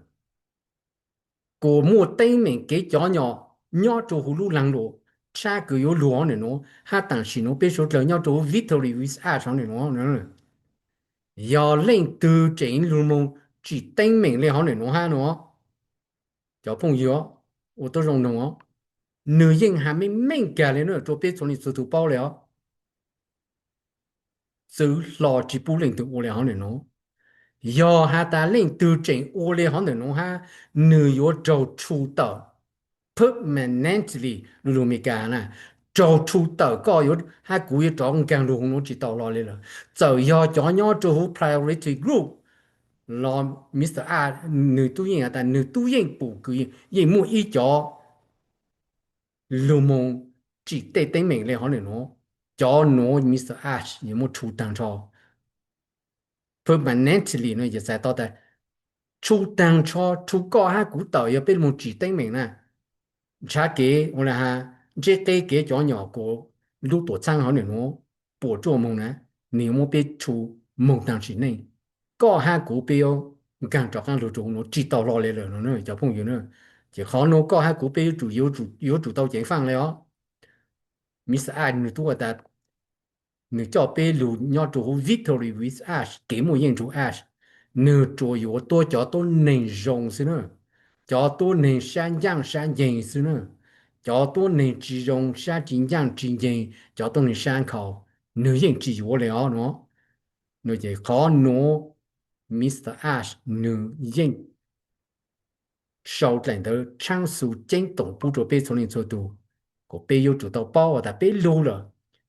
cô mua tay mình cái chó nhỏ nhỏ cho hulu lú lăng lộ cha cứ yếu lúa này nó ha tặng xin nó biết số trời nhỏ cho Victory with a xong này nó nữa giờ lên từ trên luôn mong chỉ tay mình lên họ này nó ha nó cho phong yếu ô tô rong nó nữ nhân还没命改了呢，就别从你手头包了，走老几步领头我了好呢。giờ ha ta lên từ trên ô lê họ nó ha nữ yếu trâu chu tờ permanently lu mi ka na trâu chu tờ có yếu ha cú yếu trâu càng lu nó chỉ tàu lo lên rồi giờ giờ cho nhau trâu priority group lo Mr. A nữ tu yên ta nữ tu yên bù cứ yên mua ý cho lu mong chỉ tê tê mình lên họ nó cho nó Mr. A yên mua chu tăng cho permanently nó giờ sai tao ta chu tăng cho chu có ha cú tàu yếu bên một chỉ tê mình nè cha kế我来哈，这对给叫鸟过，路多长好呢喏，不做梦呢，你莫别出梦当之内，搞下股票，刚找刚路中喏，知道落来了呢，交朋友呢，就好喏，搞下股票有主到前方了哦，Miss 爱你多的，你叫别路鸟做 Victory with Ash，给莫应做 Ash，你做有多叫多内容是呢。cho tôi nên sáng giang sáng dành xứ nữa cho tôi nên chỉ dùng sáng chính giang chính dành cho tôi nên sáng khẩu nữ dân chỉ vô liệu nó nữ dân khó nó Mr. Ash nữ dân sau lần đó trang số chính tổng bộ cho bé số lên số tù có bé yêu chủ tàu bao đã bé lâu rồi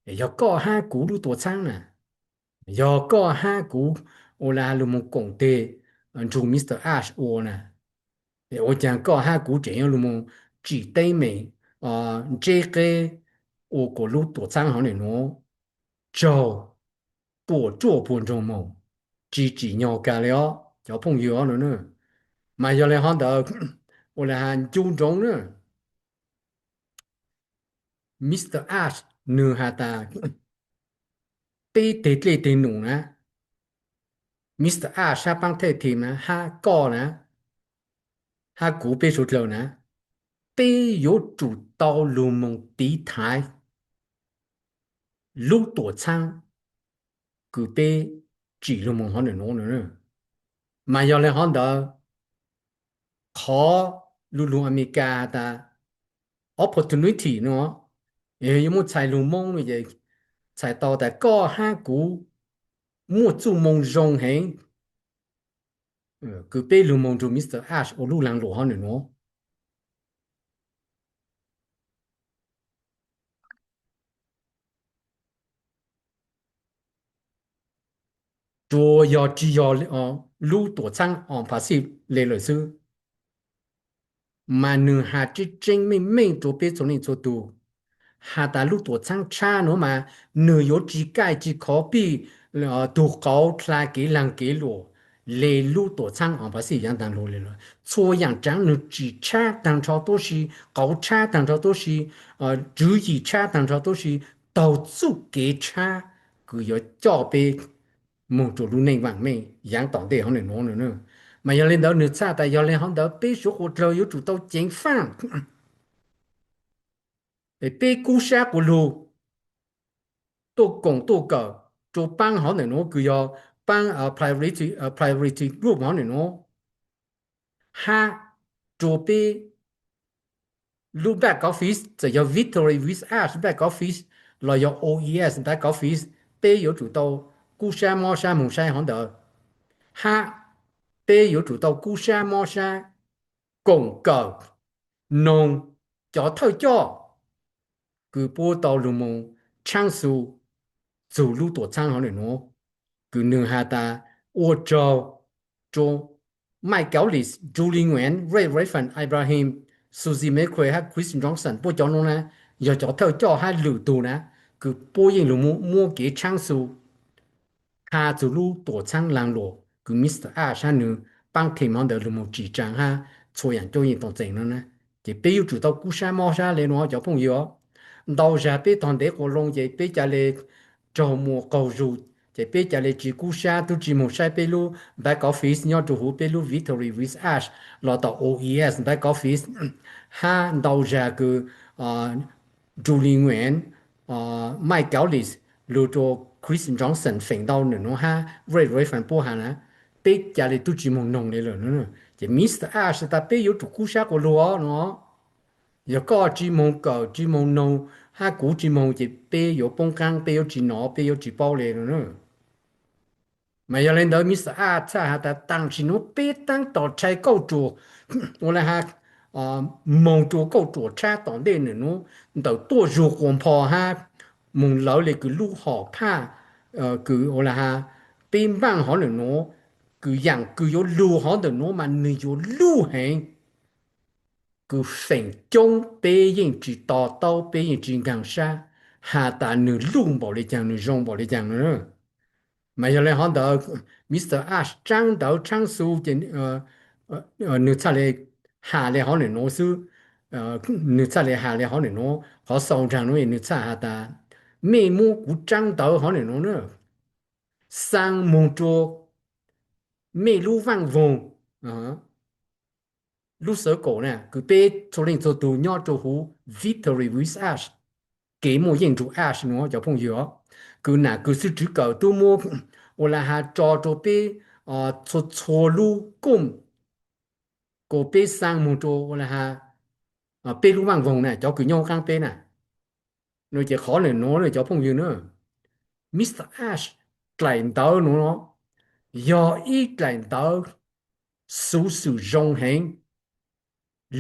giờ có hai cú lưu tổ trang nè giờ có hai cú ô là lưu một công ty chủ Mr. Ash ô nè 我讲搞下古这样了么？只对面这个我个路多长好的喏，就多做半钟么，只鸟干了，交朋友了呢。买下来好的，我来喊注重呢，Mr. Ash 呢哈达，对弄呢，Mr. Ash 下帮太天呢，哈搞呢。他古别说了呢，北有主道路蒙地台路多长，古北只路蒙好的弄呢，嘛要来好的考路路阿米加的 opportunity 呢，也有么才路蒙的也才到的高哈古莫做蒙容很，古北路蒙就 Mr. Ash 我路上路好的喏。主要只要路多长把是来了是，mà nửa hạt chỉ trên mình chỗ biết chỗ này chỗ tu hạt đã lúc tổ trang cha nó mà nửa yếu chỉ cái chỉ khó bị tu cao là cái lăng cái lỗ lấy lúc tổ trang ở bác sĩ yang đang lỗ lên rồi cho yang trang nửa chỉ cha đang cho都是高cha đang cho都是主义cha đang cho都是导致给cha cứ yếu cho bé một chỗ lúc này vàng mày yang tỏng để họ này nó nữa mà giờ lên đó nữa xa tại giờ lên họ đó bé số hỗ trợ yếu chủ tàu chính phản để bé cú sa của lù tôi cùng tôi cờ cho bang họ này nó cứ giờ bang priority group họ này nó ha cho bé lúc back office giờ giờ Victory with us back office là giờ OES back office bé yếu chủ tàu cú sa mò sa mù sa họ đó ha bé yếu chủ tàu cú sa mò sa cùng cờ nông cho thôi cho cứ bố tàu lù mông trang su dù lũ tổ trang họ này nó cứ nương hà ta ô châu cho mai kéo lì Julie Nguyen Ray Fan Ibrahim Susie McQuay 和 Chris Johnson 不讲侬呢要叫头叫还流度呢个播音路摸给唱数他走路多唱浪路个 Mr. Ash 呢帮天忙的路摸几张哈错人做人当真了呢就不要知道故山猫山来侬交朋友到时被当地个龙就被家里招募高入จะไปจะเลยจีกูชาตุจีโมใช้ไปรู้ back office ยอดจูหูไปรู้ Victory with Ash เราต่อ OES back office ห้าดาวจากคือจูลิงเวนไมค์เกลลิสรู้ตัวคริสจอห์นสันฝิ่งดาวหนึ่งห้าเรย์ฟันปูหานะไปจะเลยตุจีโมนงเลยเลยเนาะจะมิสเตอร์ Ash แต่ไปอยู่จูกูชาก็รู้เนาะ有个จีโมเก่าจีโมนงห้ากูจีโมจะไปอยู่ป้องกันไปอยู่จีหนอไปอยู่จีเป้าเลยเนาะไม่ยอมเล่นเดิมมิสอาร์ถ้าแต่ตั้งชิโนเป้ตั้งต่อใช้ก้จู我来哈蒙住ก้จูใช้ต่อได้หนึ่งนู้ต่อตัวจูกวนพอฮะ蒙老เลยคือลูกหอกผ้าคือ我来哈เป็นบ้างหอหนึ่งนู้คืออย่างคือ有路หอหนึ่งนู้มันนี่有路行คือสิ่งจงไปยิงจีต่อเต้าไปยิงจีกังชาหาแต่หนึ่งลุงบอกเลยจังหนึ่งจงบอกเลยจังเนาะไม่ใช่เลยฮันเดอร์มิสเตอร์แอชจังเดอช่างสู้จนนึกชาเลยหาเลยเขาหนึ่งโน้ซื้อนึกชาเลยหาเลยเขาหนึ่งโน้เขาสองจังนู้นนึกชาหาตาไม่มูกูจังเดอเขาหนึ่งโน้เนอะสังมุงโจไม่รู้ฟังวงรู้สึกก่อนเนี่ยคือไปทุเรศตัวตัวยอดตัวหู Victory with Ash เกมโมยิงจู Ash เนาะจะพงเยอะคือน่ะคือสิจุเก่าตัวโม我来哈找着被错路公个被上木着我来哈被路网风呢叫佢nhau刚被呢你就可能攞嚟做朋友呢 Mr. Ash 嚟到侬有一嚟到叔叔荣幸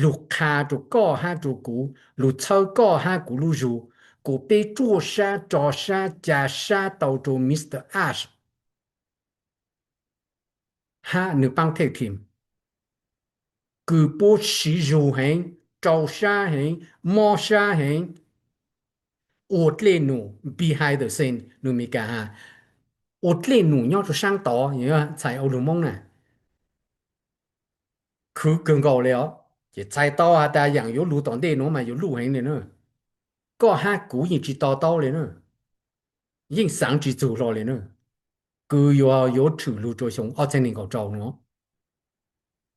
ลูกค้าตัวก็ห้าตัวกูลูกเช่าก็ห้ากูรู้อยู่กูไปจู่ชาจอชาจ่าชาต่อตัวมิสเตอร์แอชห้าหนึ่งปังเทคทีมคือปูชีจูเฮงเจ้าชาเฮงมอชาเฮงอดเล่นหนู behind the scene หนูมีการฮะอดเล่นหนูย่อจะสร้างต่ออย่างเงี้ยใส่เอาหนูมองน่ะคือเกินก่อนแล้วจะใส่ต่อแต่อย่าง有路当地หนูมา有路行的呢ก็ห้ากูยิงจีต่อเลยเนอะยิงสังจีจูรอเลยเนอะกู有ถือ路做上二千年个招เนาะ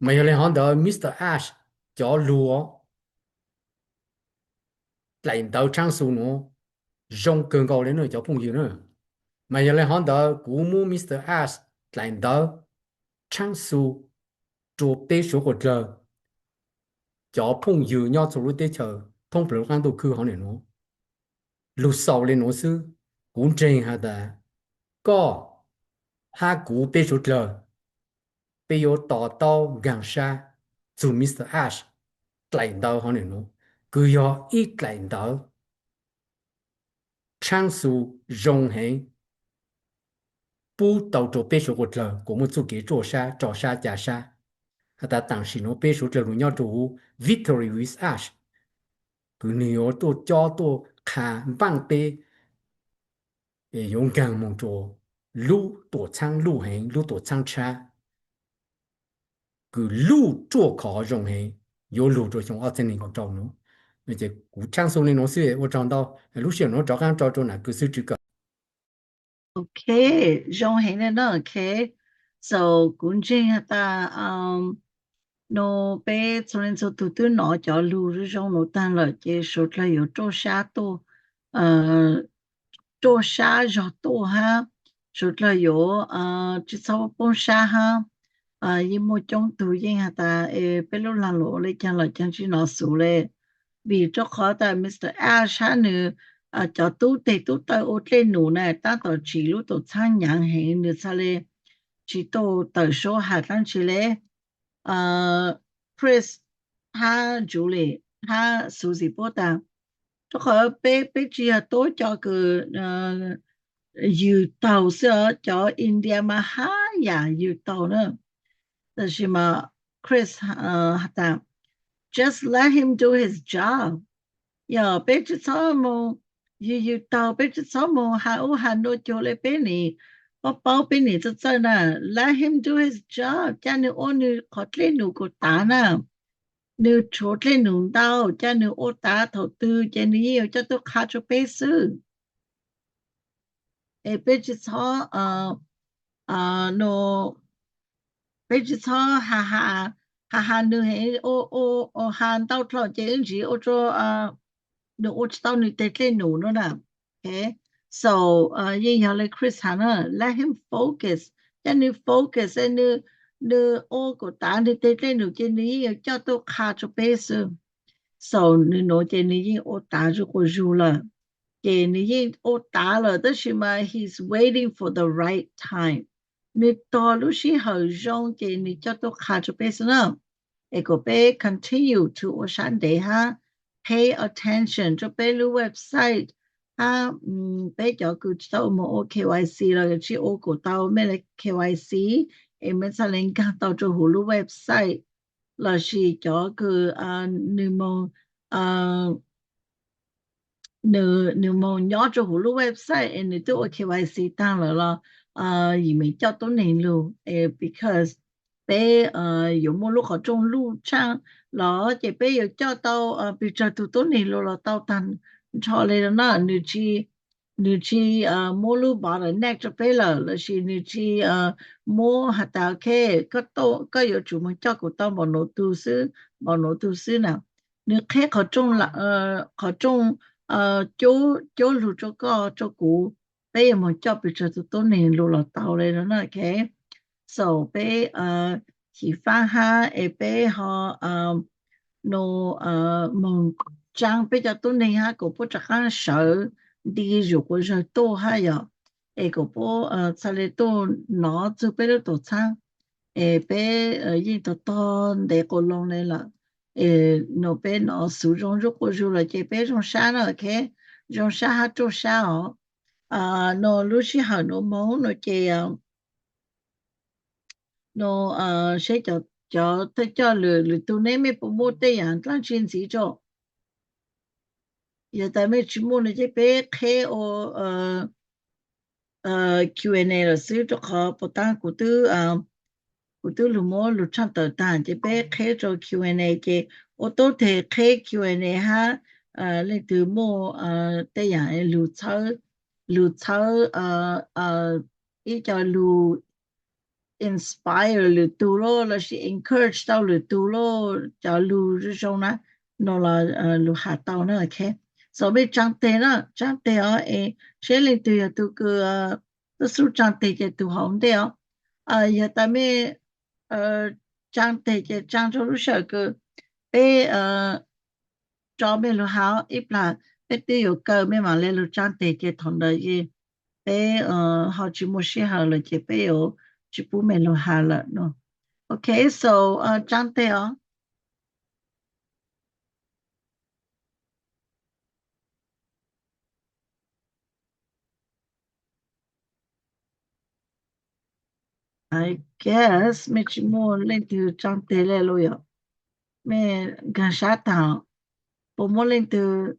ไม่ใช่เลยฮันเดอร์มิสเตอร์แอชจะรู้嚟到唱數เนาะ用更高的呢叫朋友呢ไม่ใช่เลยฮันเดอร์กูมูมิสเตอร์แอช嚟到唱數做被說過咗叫朋友要做路的車通不了看到去好呢เนาะ路少เลยเนาะ是กูเจง下的ก็ห้ากู被說咗ไปโยต่อเต้ากังชาจูมิสเตอร์แอช嚟到好呢เนาะกู要一嚟到唱數容行不到做被說過咗กู們做給做沙找沙假沙แต่ต่างสิโน被說咗รู้要做 Victory with Ash กูนี่有ตัวจ้อตัวขาบังไป勇敢มองตัวลู่ตัวช่างลู่行ลู่ตัวช่างชาคือลู่做考容行有路做上2000年个招喏而且古唱诵的东西我找到路线喏找看找着哪个是这个
Okay, John Hene no okay. So Gunjing hata no pe chuan so tu no cho lu ru jong no tan la che so la yo to sha to to sha jo to ha so la yo chi so pon sha ha yi mo chong tu yin hata pe lo la lo le chan la chan chi no su le vì cho khó tại Mr. Ash ha nữ cho tu tê tu tới ô tê nụ này ta tổ chỉ lúc tổ sang nhãn hình nữ sa lê chỉ tổ tới số hạ tăng chỉ lê Chris ha Julie ha Susie bố ta cho khó bê chỉ là tổ cho cái dự tàu sữa cho India mà ha ya dự tàu nữa đó là mà Chris ta just let him do his job อย่าไปจะซ้อมอยู่ต่อไปจะซ้อมหาหาโนโจเลยไปนี่เป้าไปนี่จะเจอน่ะ let him do his job จ้าหนูโอหนูขอเล่นหนูก็ตาน่ะหนูโชดเล่นหนูดาวจ้าหนูโอตาถอตือเจนี่จะต้องขาจะไปซื้อไปจะซ้อโนไปจะซ้อหาหนูให้โอหาเต้าทอเจนจีโอโจหนูโอจะต้องหนูเตะเล่นหนูเนาะนะ okay so ยิ่งอย่างเลยคริสฮานะ let him focus จะหนู focus หนูโอก็ตาหนูเตะเล่นหนูเจนี่จะต้องขาจะไปซื้อ so หนูเจนี่ยิ่งโอตาจะก็รู้ละเจนี่ยิ่งโอตาละแต่是嘛 he's waiting for the right time 你到路是好用เจนี่จะต้องขาจะไปซื้อนะเอก็ไป continue to โอชันเดฮะ pay attention จะไปรู้เว็บไซต์ไปจะกูจะต้องมาโอ KYC แล้วก็ที่โอกูต้องไม่เลย KYC ไม่ใช่เล่นกันต้องจะหูรู้เว็บไซต์แล้วที่จะคือหนึ่งโมงหนึ่งโมงย้อนจะหูรู้เว็บไซต์你都 KYC 当了了也没叫多内路because ไป有没路好中路上แล้วจะไป有叫到比较多内路了到单ชอเลยนะ你去摸路把了 neck จะไป了แล้ว是你去摸หัดตาแค่ก็有主门叫กู到บ่โนตูซื้อนะ你แค่เขาจงละเขาจงโจ路这个这股ไปหมด叫比较多内路了到เลยนะแค่ so ไป喜欢哈ไป哈no 梦将比较多年哈个不着看手第一如果是多哈呀个不在里多拿就ไป了多餐ไปยิ่ง多的个弄来了no ไป拿苏中如果说了这ไป中山了 OK 中山哈中山哦no 路是好 no 梦 no 这样no 谁叫他叫了都那边不摸的样当前几种也在没去摸了这边开Q&A 了所以就好不当กูตู้ลุโมลุชันต่อต่างจะไปเคจอ Q&A เจโอโตเทเค Q&A ฮะเลยตูโมแต่อย่างลุเชาอีจะลุ inspire ลุตูโลแล้วสิ encourage 到ลุตูโลจะลุ这种呢นอละลุหาเตานะโอเค所以จังเตนะจังเตเชลิตูยตูก็ตัวสุจังเตจะตูหอมเดียว也但没长得就长着路小个被找没路好一般被都有个没嘛来路长得就同的也被好几么时好了就被有就不没路好了喏 Okay so 长得I guess 没什么那就长得来了哟没干啥当不么那就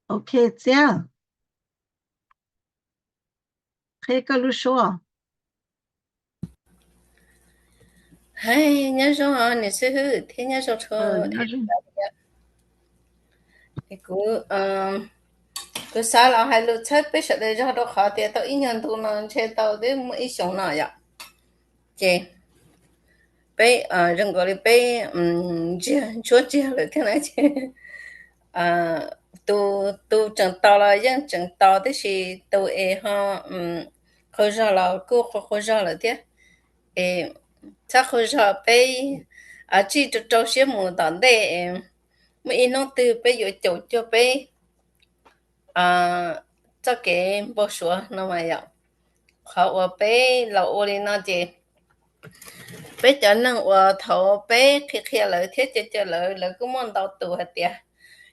OK 这样可以跟你说
嗨，你说好，你是天天说车，那个个啥了还路车被晓得就都好的，到一年多呢，才到的没一想那样，这被人家的被这了，听来这都挣到了，人挣到的是都哈好热了，够好热了的，才好热被这就找些么的的每一弄都被有就被这个不说那么样，好我被老屋里那些。被叫人我头被开了贴了了个梦到多的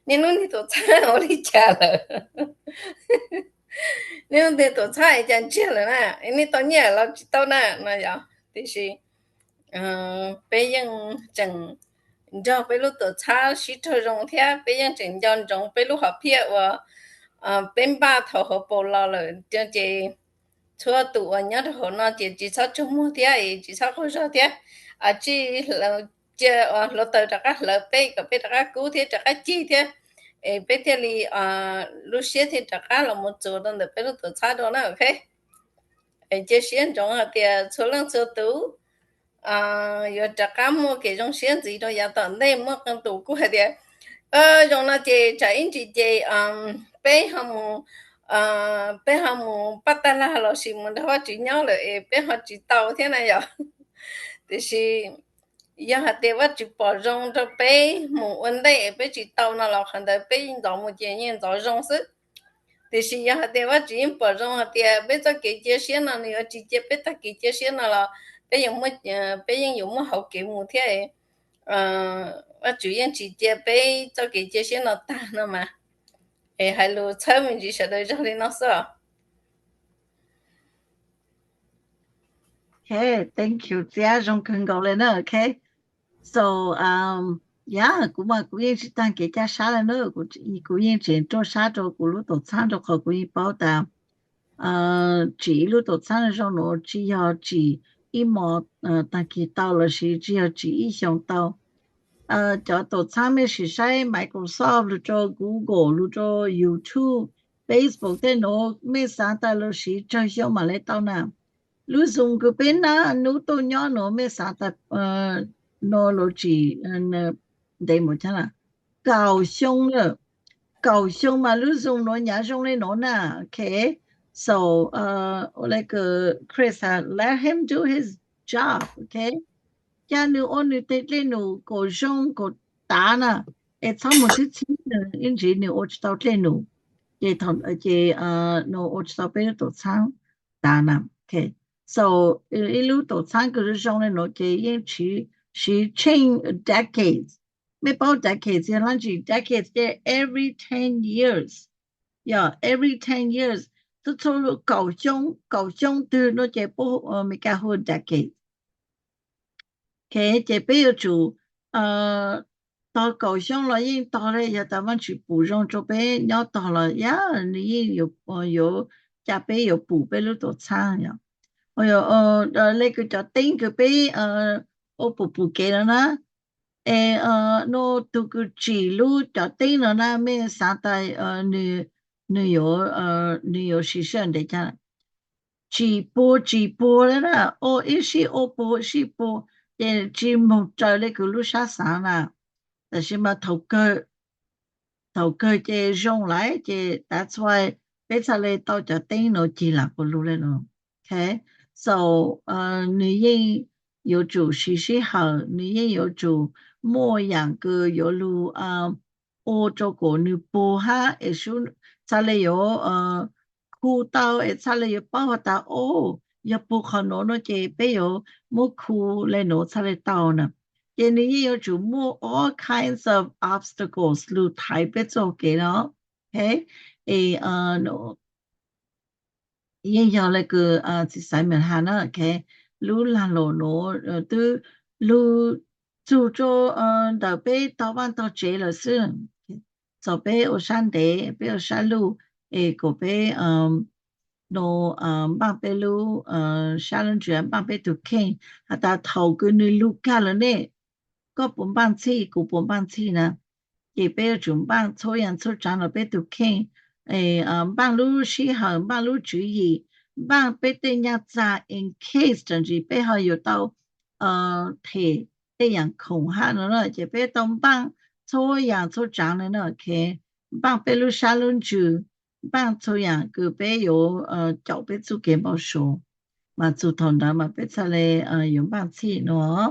你弄的多菜我的家了你弄的多菜讲吃了呢你到年了到那样就是别人整叫别路都差石头容天别人整叫容别路好撇我边把头和包了了这这错度我伢的好那这只差周末天也只差好少天只了这了到大家了背个背大家估天大家记天背天里路线天大家了么做的别路都差到那 OK 这些种的错了错度有大家么这种限制都要到内么跟度过的用那这在因这背他们背他们巴达拉老师们的话只鸟了背他知道天来呀就是要他的话就包容的背没问题背知道那老看的背应到目前应到容是就是要他的话只因包容的背着给这些呢你要直接背他给这些呢了背有么好给么天我主要直接背着给这些呢打了嘛还有聪明就晓得这里那说
Okay, thank you. 这样种更高了呢 Okay. So, yeah, cũng yên chỉ tăng cái giá xa là nữa, cũng yên chỉ cho xa cho cũng lúc tổ sáng cho họ cũng yên bảo đảm. Chỉ lúc tổ sáng cho nó chỉ要chỉ一毛tăng cái到了是只要只一项到。cho tổ sáng mới是sai Microsoft lúc cho Google lúc cho YouTube, Facebook 的nó mới sáng到了是这项嘛来到呢。lúc dùng cái bên na lúc tôi nhớ nó mới sáng到nó lo chỉ đây một thế nào Cao雄mà lúc dùng nó nhà dùng lên nó nè okay so like Chris let him do his job okay cha nữ ôn nữ tết lên nữ cổ dùng cổ đá nè sao một chút xíu in chỉ nữ ôn tao lên nữ chị thằng chị nữ ôn tao bên tổ sáng đá nè okay so lúc tổ sáng cái dùng lên nó chị yên chỉ she changed decades. About decades, decades there every 10 years. Yeah, every 10 years. So Cao雄từ nó chỉ bộ mấy cái hồi decade. Okay, chỉ bây giờ chủ到Cao雄了，因到了要他们去补充这边，要到了呀，你有加倍有补倍了多长呀？那个叫顶个杯我不给了呢那这个记录叫顶了呢没啥的你有时间的讲直播了呢一是播节目在那个录下上了但是嘛头个这用来这 that's why 别才来到这顶了记了不录了呢 okay so 你也有主时好你也有主模样个有路欧洲国女播哈也是才来有哭到也才来有包到要不可能那这边有没哭来弄才来到呢也你也有主摸 all kinds of obstacles 路台北做给了 okay no也有那个在上面哈呢 okay 路兰罗诺都路住着到北到晚到这了是走北我山的北有山路过北no 帮北路下人卷帮北都看他到头个你路干了呢ก็ปมบ้านที่กูปมบ้านที่นะเก็บไปจุ่มบ้านโชยันโชจานเราไปตุกเข่งบ้านรู้ชี้หางบ้านรู้จุยบ้านไปเตียจ่า in case จังจีไปหาอยู่到เทได้อย่างคงหาเนอะจะไปตรงบ้านโชยันโชจานเนอะโอเคบ้านไปรู้ชาลุนจูบ้านโชยันกูไปอยู่เจ้าไปจุเก็บบ่โชมาจุทนดามาไปทะเลอยู่บ้านที่เนาะ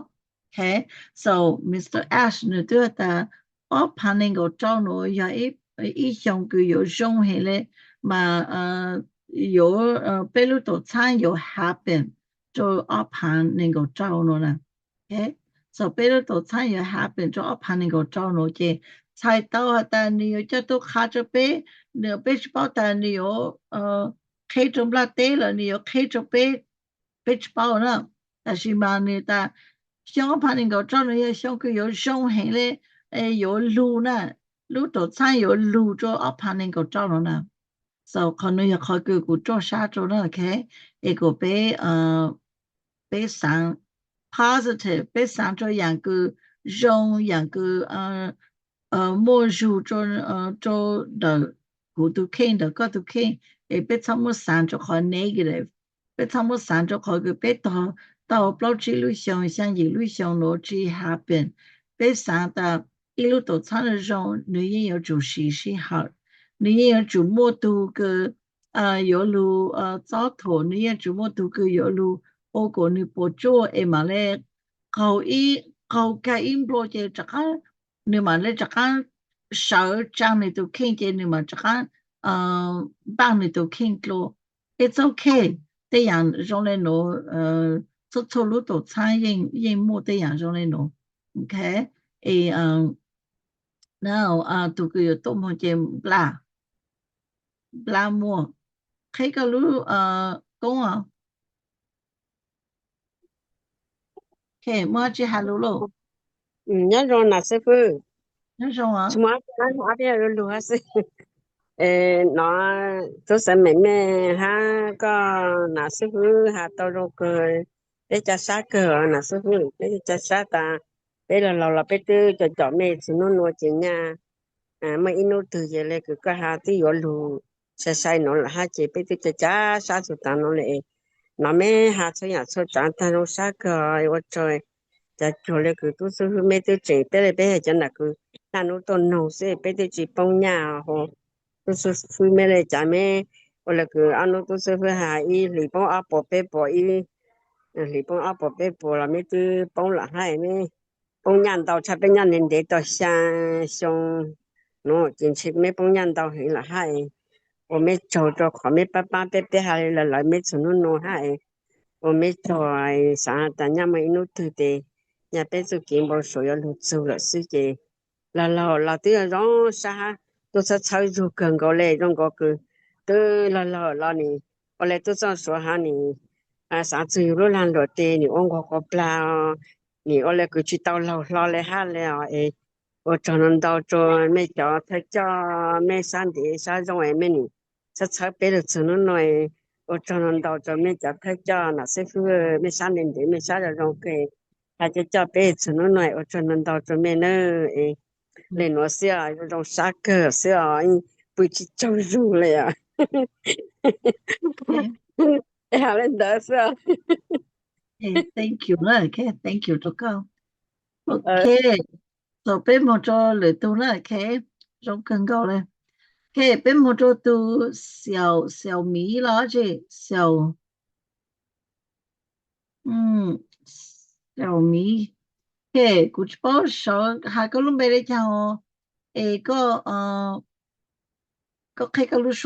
Okay, so Mr. Ash 呢对的，我怕那个找呢要一项个有用下来，嘛有比如多餐有 happen， 就我怕那个找呢，Okay， so 比如多餐有 happen， 就我怕那个找呢嘅，菜刀啊，但你有这都卡着杯，你有杯包但你有开中不啦对了，你有开着杯包呢。但是嘛呢但香港旁边个找人香港有上海咧有路呢路都餐有路做旁边个找人呢 so 可能要开个做啥做呢 OK 一个被被上 positive 被上做样个用样个莫入做做的古都看的个都看被他们上做好 negative 被他们上做好个被到不知路上像一路上逻辑 happen 被上的一路都唱的种女人有主席是好女人有主莫都个有路早头女人主莫都个有路我个女不做嘛嘞เขาcái im blo je chaka ni ma le chaka sao chang ni to king je ni ma chaka bang ni to king lo it's okay 这样用来弄做路都参应莫这样用来弄 okay now 都个有多么je bla莫开个路讲啊okay 莫去hello咯
nhớ rồi là sư phụ
那种啊
chúng nó ở đây rồi lúa sư nó tôi sẽ mẹ ha có là sư phụ ha tôi rồi cười để cho sát cờ là sư phụ để cho sát ta để là bé tư cho mẹ chúng nó nuôi chị nha mà inu từ giờ lại cứ cái ha tí rồi lúa sẽ sai nó là ha chị bé tư cho sát tụi ta nó lại nó mẹ ha cho nhà cho ta nó sát cờ rồi trờiจะโจเลยคือตู้ซื้อไม่ได้เจ็บไปเลยไปให้จันน่ะคือนั่นต้นหนูเสไปได้จีปงหญ้าโหตู้ซื้อไม่เลยจ้ะแม่โอเลยคืออันนู้นตู้ซื้อหาอีหลีปงอาปอเปปออีหลีปงอาปอเปปอละไม่ตื้อปงละให้แม่ปงหญ้าเตาชะเป็นหญ้าเน้นเด็ดต่อชาชงเนาะจริงๆไม่ปงหญ้าเตาให้ละให้我没找着ขอไม่ป้าเป๊ะๆให้ละไม่สนุนโนให้我没找啥但ยังไม่นู้ตื้อเตnhà bé chú kiến bảo số要lụt sâu là sư chị là từ đó xa tôi sẽ chơi dù cần có lẽ trong có cứ từ là nè có lẽ tôi cho số ha nè sáng chú lúc làm đồ tê nè ông có pla nè có lẽ cứ chỉ tao lo lẽ ha lẽ ấy ở cho nên tao cho mấy cháu thấy cho mấy sáng để sáng trong ấy mấy nè sẽ chơi bé được chú nó nói ở cho nên tao cho mấy cháu thấy cho là sẽ phụ mấy sáng đến để mấy sáng rồi trong cái他就叫别子弄来，我就能到这边呢，来诺些啊，这种啥个些啊，不去走路了呀，还能得是啊。
thank you 啦 okay thank you 足夠 okay 就俾我做嚟到啦 okay 仲更高咧 okay 俾我做到小米啦即小米 okay กูจะบอกหาก็รู้ไม่ได้จังก็ใครก็รู้說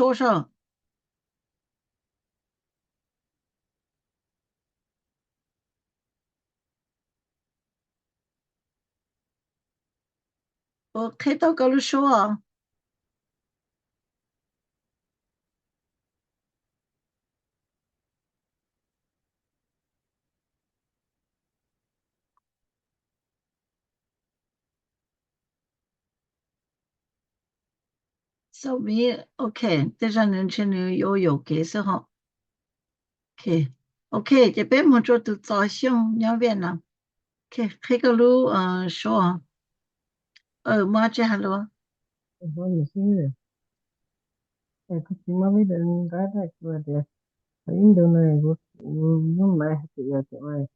我看到ก็รู้說小米 OK 這陣年輕人有嘅時候 OK 這邊我做到早上兩邊啦 OK ใครก็รู้說มาจะฮัลโหล
Bueno, sí, efectivamente, nada que ver. Ainda não mais que já tem mais.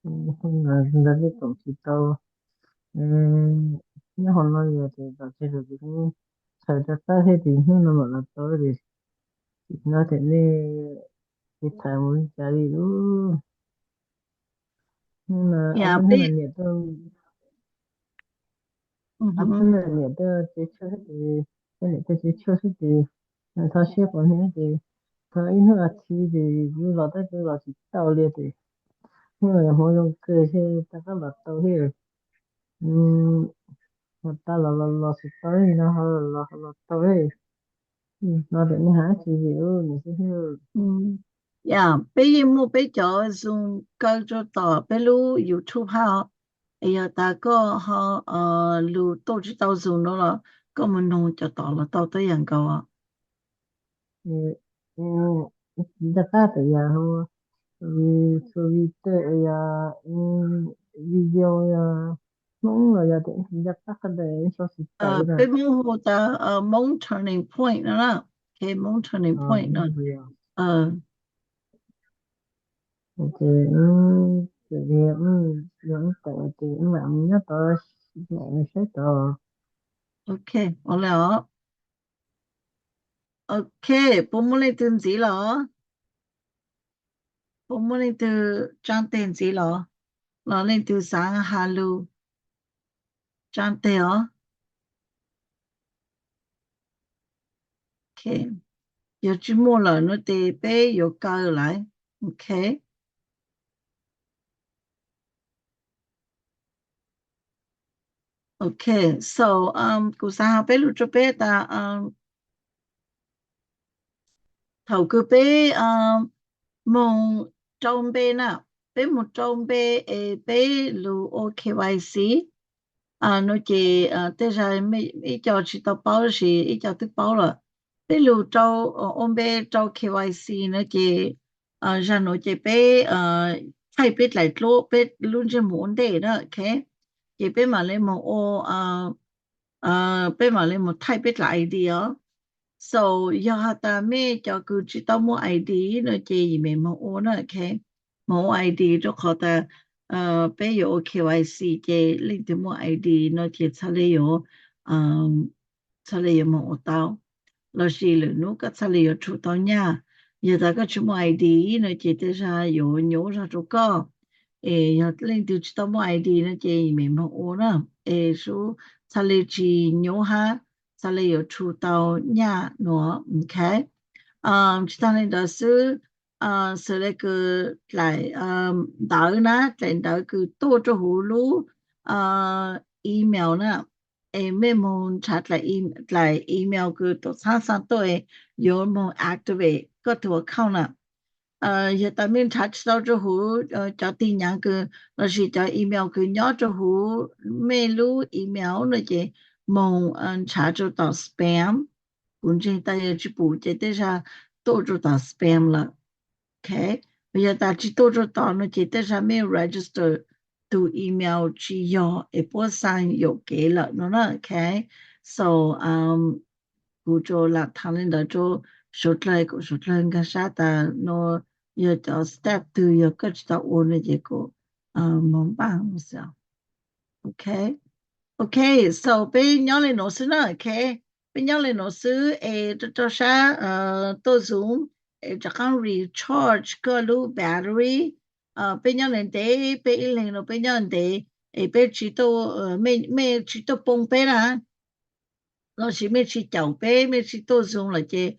Não dá de conquistar. Não não ia ter da ser de mim. Sai da tarde de não não lá todo. Não tem nem que tá muito cari. Não,
Yeah,
apa
big.
ni tu? Apa ni tu? Cecah ni, ni tu cecah ni. Thà xếp vào thế thì thà in hơi chi thì như là tới cái là chỉ tàu liệt thì nhưng mà họ dùng cơ sẽ ta có là tàu here mà ta là chỉ tàu thì nó là tàu here nó được như hả chỉ hiểu mình sẽ hiểu
呀，bây giờ mua bây giờ dùng cái chỗ đó, bây lúc YouTube ha,哎呀，大哥哈录都知道dùng nó là có mình弄cho đó là tao tới nhận cầu à.
ừ, ừ, đã phát rồi ya ho so vi te ya video ya mong là ya để đã phát cái đấy cho sự tại ra
Bây mua hồ ta mong turning point nữa nè, cái mong turning point nữa.
như vậy
Ờ,
ok thì những tại thì mà nhớ tới mẹ mình sẽ tới
ok, 我了，ok，不mua lên tiền gì lo,不mua lên từ trang tiền gì lo lên từ sáng halu trang tiền ó, ok. Giờ chỉ mua là nó thì bé có cơ lại, ok. Okay, so cô sa bé lúc cho bé ta thầu cứ bé mong trong bé nè bé một trong bé bé lu OKYC nó chỉ thế ra mấy ít cho chỉ tao báo gì ít cho tôi báo rồi bé lu trong ông bé trong KYC nó chỉ ra nó chỉ bé thay bé lại lô bé luôn chỉ muốn để đó, ok chị bé mà lên một ô bé mà lên một thay biết lại đi á so giờ ta mẹ cho cứ chỉ tao mua ID nó chị gì mẹ một ô nó ok một ID cho họ ta bé có KYC chị lên từ mua ID nó chị trả lời trả lời một ô tao là gì là nó có trả lời chủ tao nha giờ ta có chúng mua ID nó chị tới ra có nhớ ra chỗ có lên từ tao mua ID nó chị mình một ô đó số trả lời chỉ nhớ ha trả lời ở chủ tao nha nó ok chúng ta nên đó sự sự là cái lại đỡ na lại đỡ cái tổ cho hữu lú email nè mình muốn chat lại email cái tổ sáng sáng tôi có muốn activate cái tổ account nè giờ ta mình chat sau cho hữu cho tin nhắn cái là chỉ cho email cái nhớ cho hữu mail lú email nó chỉ muốn chat cho tao spam cũng trên tay chỉ bù chế tới ra tổ chức tao spam là ok bây giờ ta chỉ tổ chức tao nó chỉ tới ra mình register từ email chỉ do Apple sign有给了nó nó ok so cụ cho là thằng lên đó cho số lại cái sao ta nó giờ cho step từ giờ cái tao ôn cái gì cô mong bằng sao ok okay, so bên nhau lên nó xứ nữa, okay. Bên nhau lên nó xứ, cho sa, tôi dùng, cho con recharge cái lu battery, bên nhau lên đấy, bên lên nó bên nhau lên đấy, bên chỉ tôi, mấy chỉ tôi bông bên à, nó chỉ mấy chỉ chậu bên, mấy chỉ tôi dùng là chứ,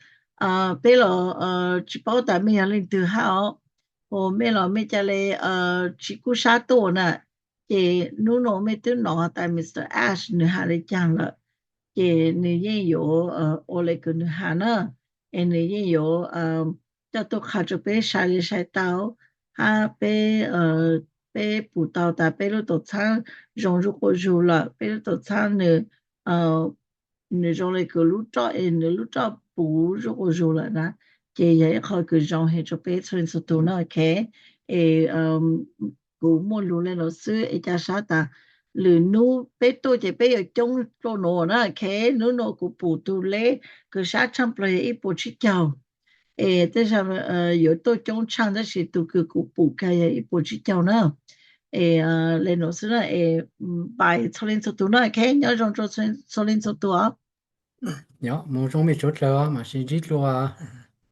bên là, chỉ bảo ta mấy lên từ hao, hồ mấy là mấy cái này, chỉ cú sa tổ nè. Chị nó nói mấy thứ nọ tại Mr. Ash nữa hà đi chăng là chị nữ nhân有ô lê cái nữ hà nữa em nữ nhân有cho tôi khá cho bé sai đi sai tao ha bé bé bù tao ta bé lúc tổ餐融入过入了bé lúc tổ餐nữa nữ trong này cái lúc cho em nữ lúc cho bù入过入了nè chị vậy khỏi cái trong hệ cho bé cho nên số tụ nó ok cú mua lúa lên nó xứ ấy cha sát ta lừa nu bé tôi chỉ bé ở trong chỗ nó đó khé nu nó cú bù tu lê cứ sát trong plei ít bù chỉ chào thế sao ở tôi trong trang đó thì tôi cứ cú bù cái ít bù chỉ chào nữa lên nó xứ là bài cho lên số tu nó khé nhớ trong cho lên số tu á
nhớ một trong mấy chỗ là mà xin chỉ lo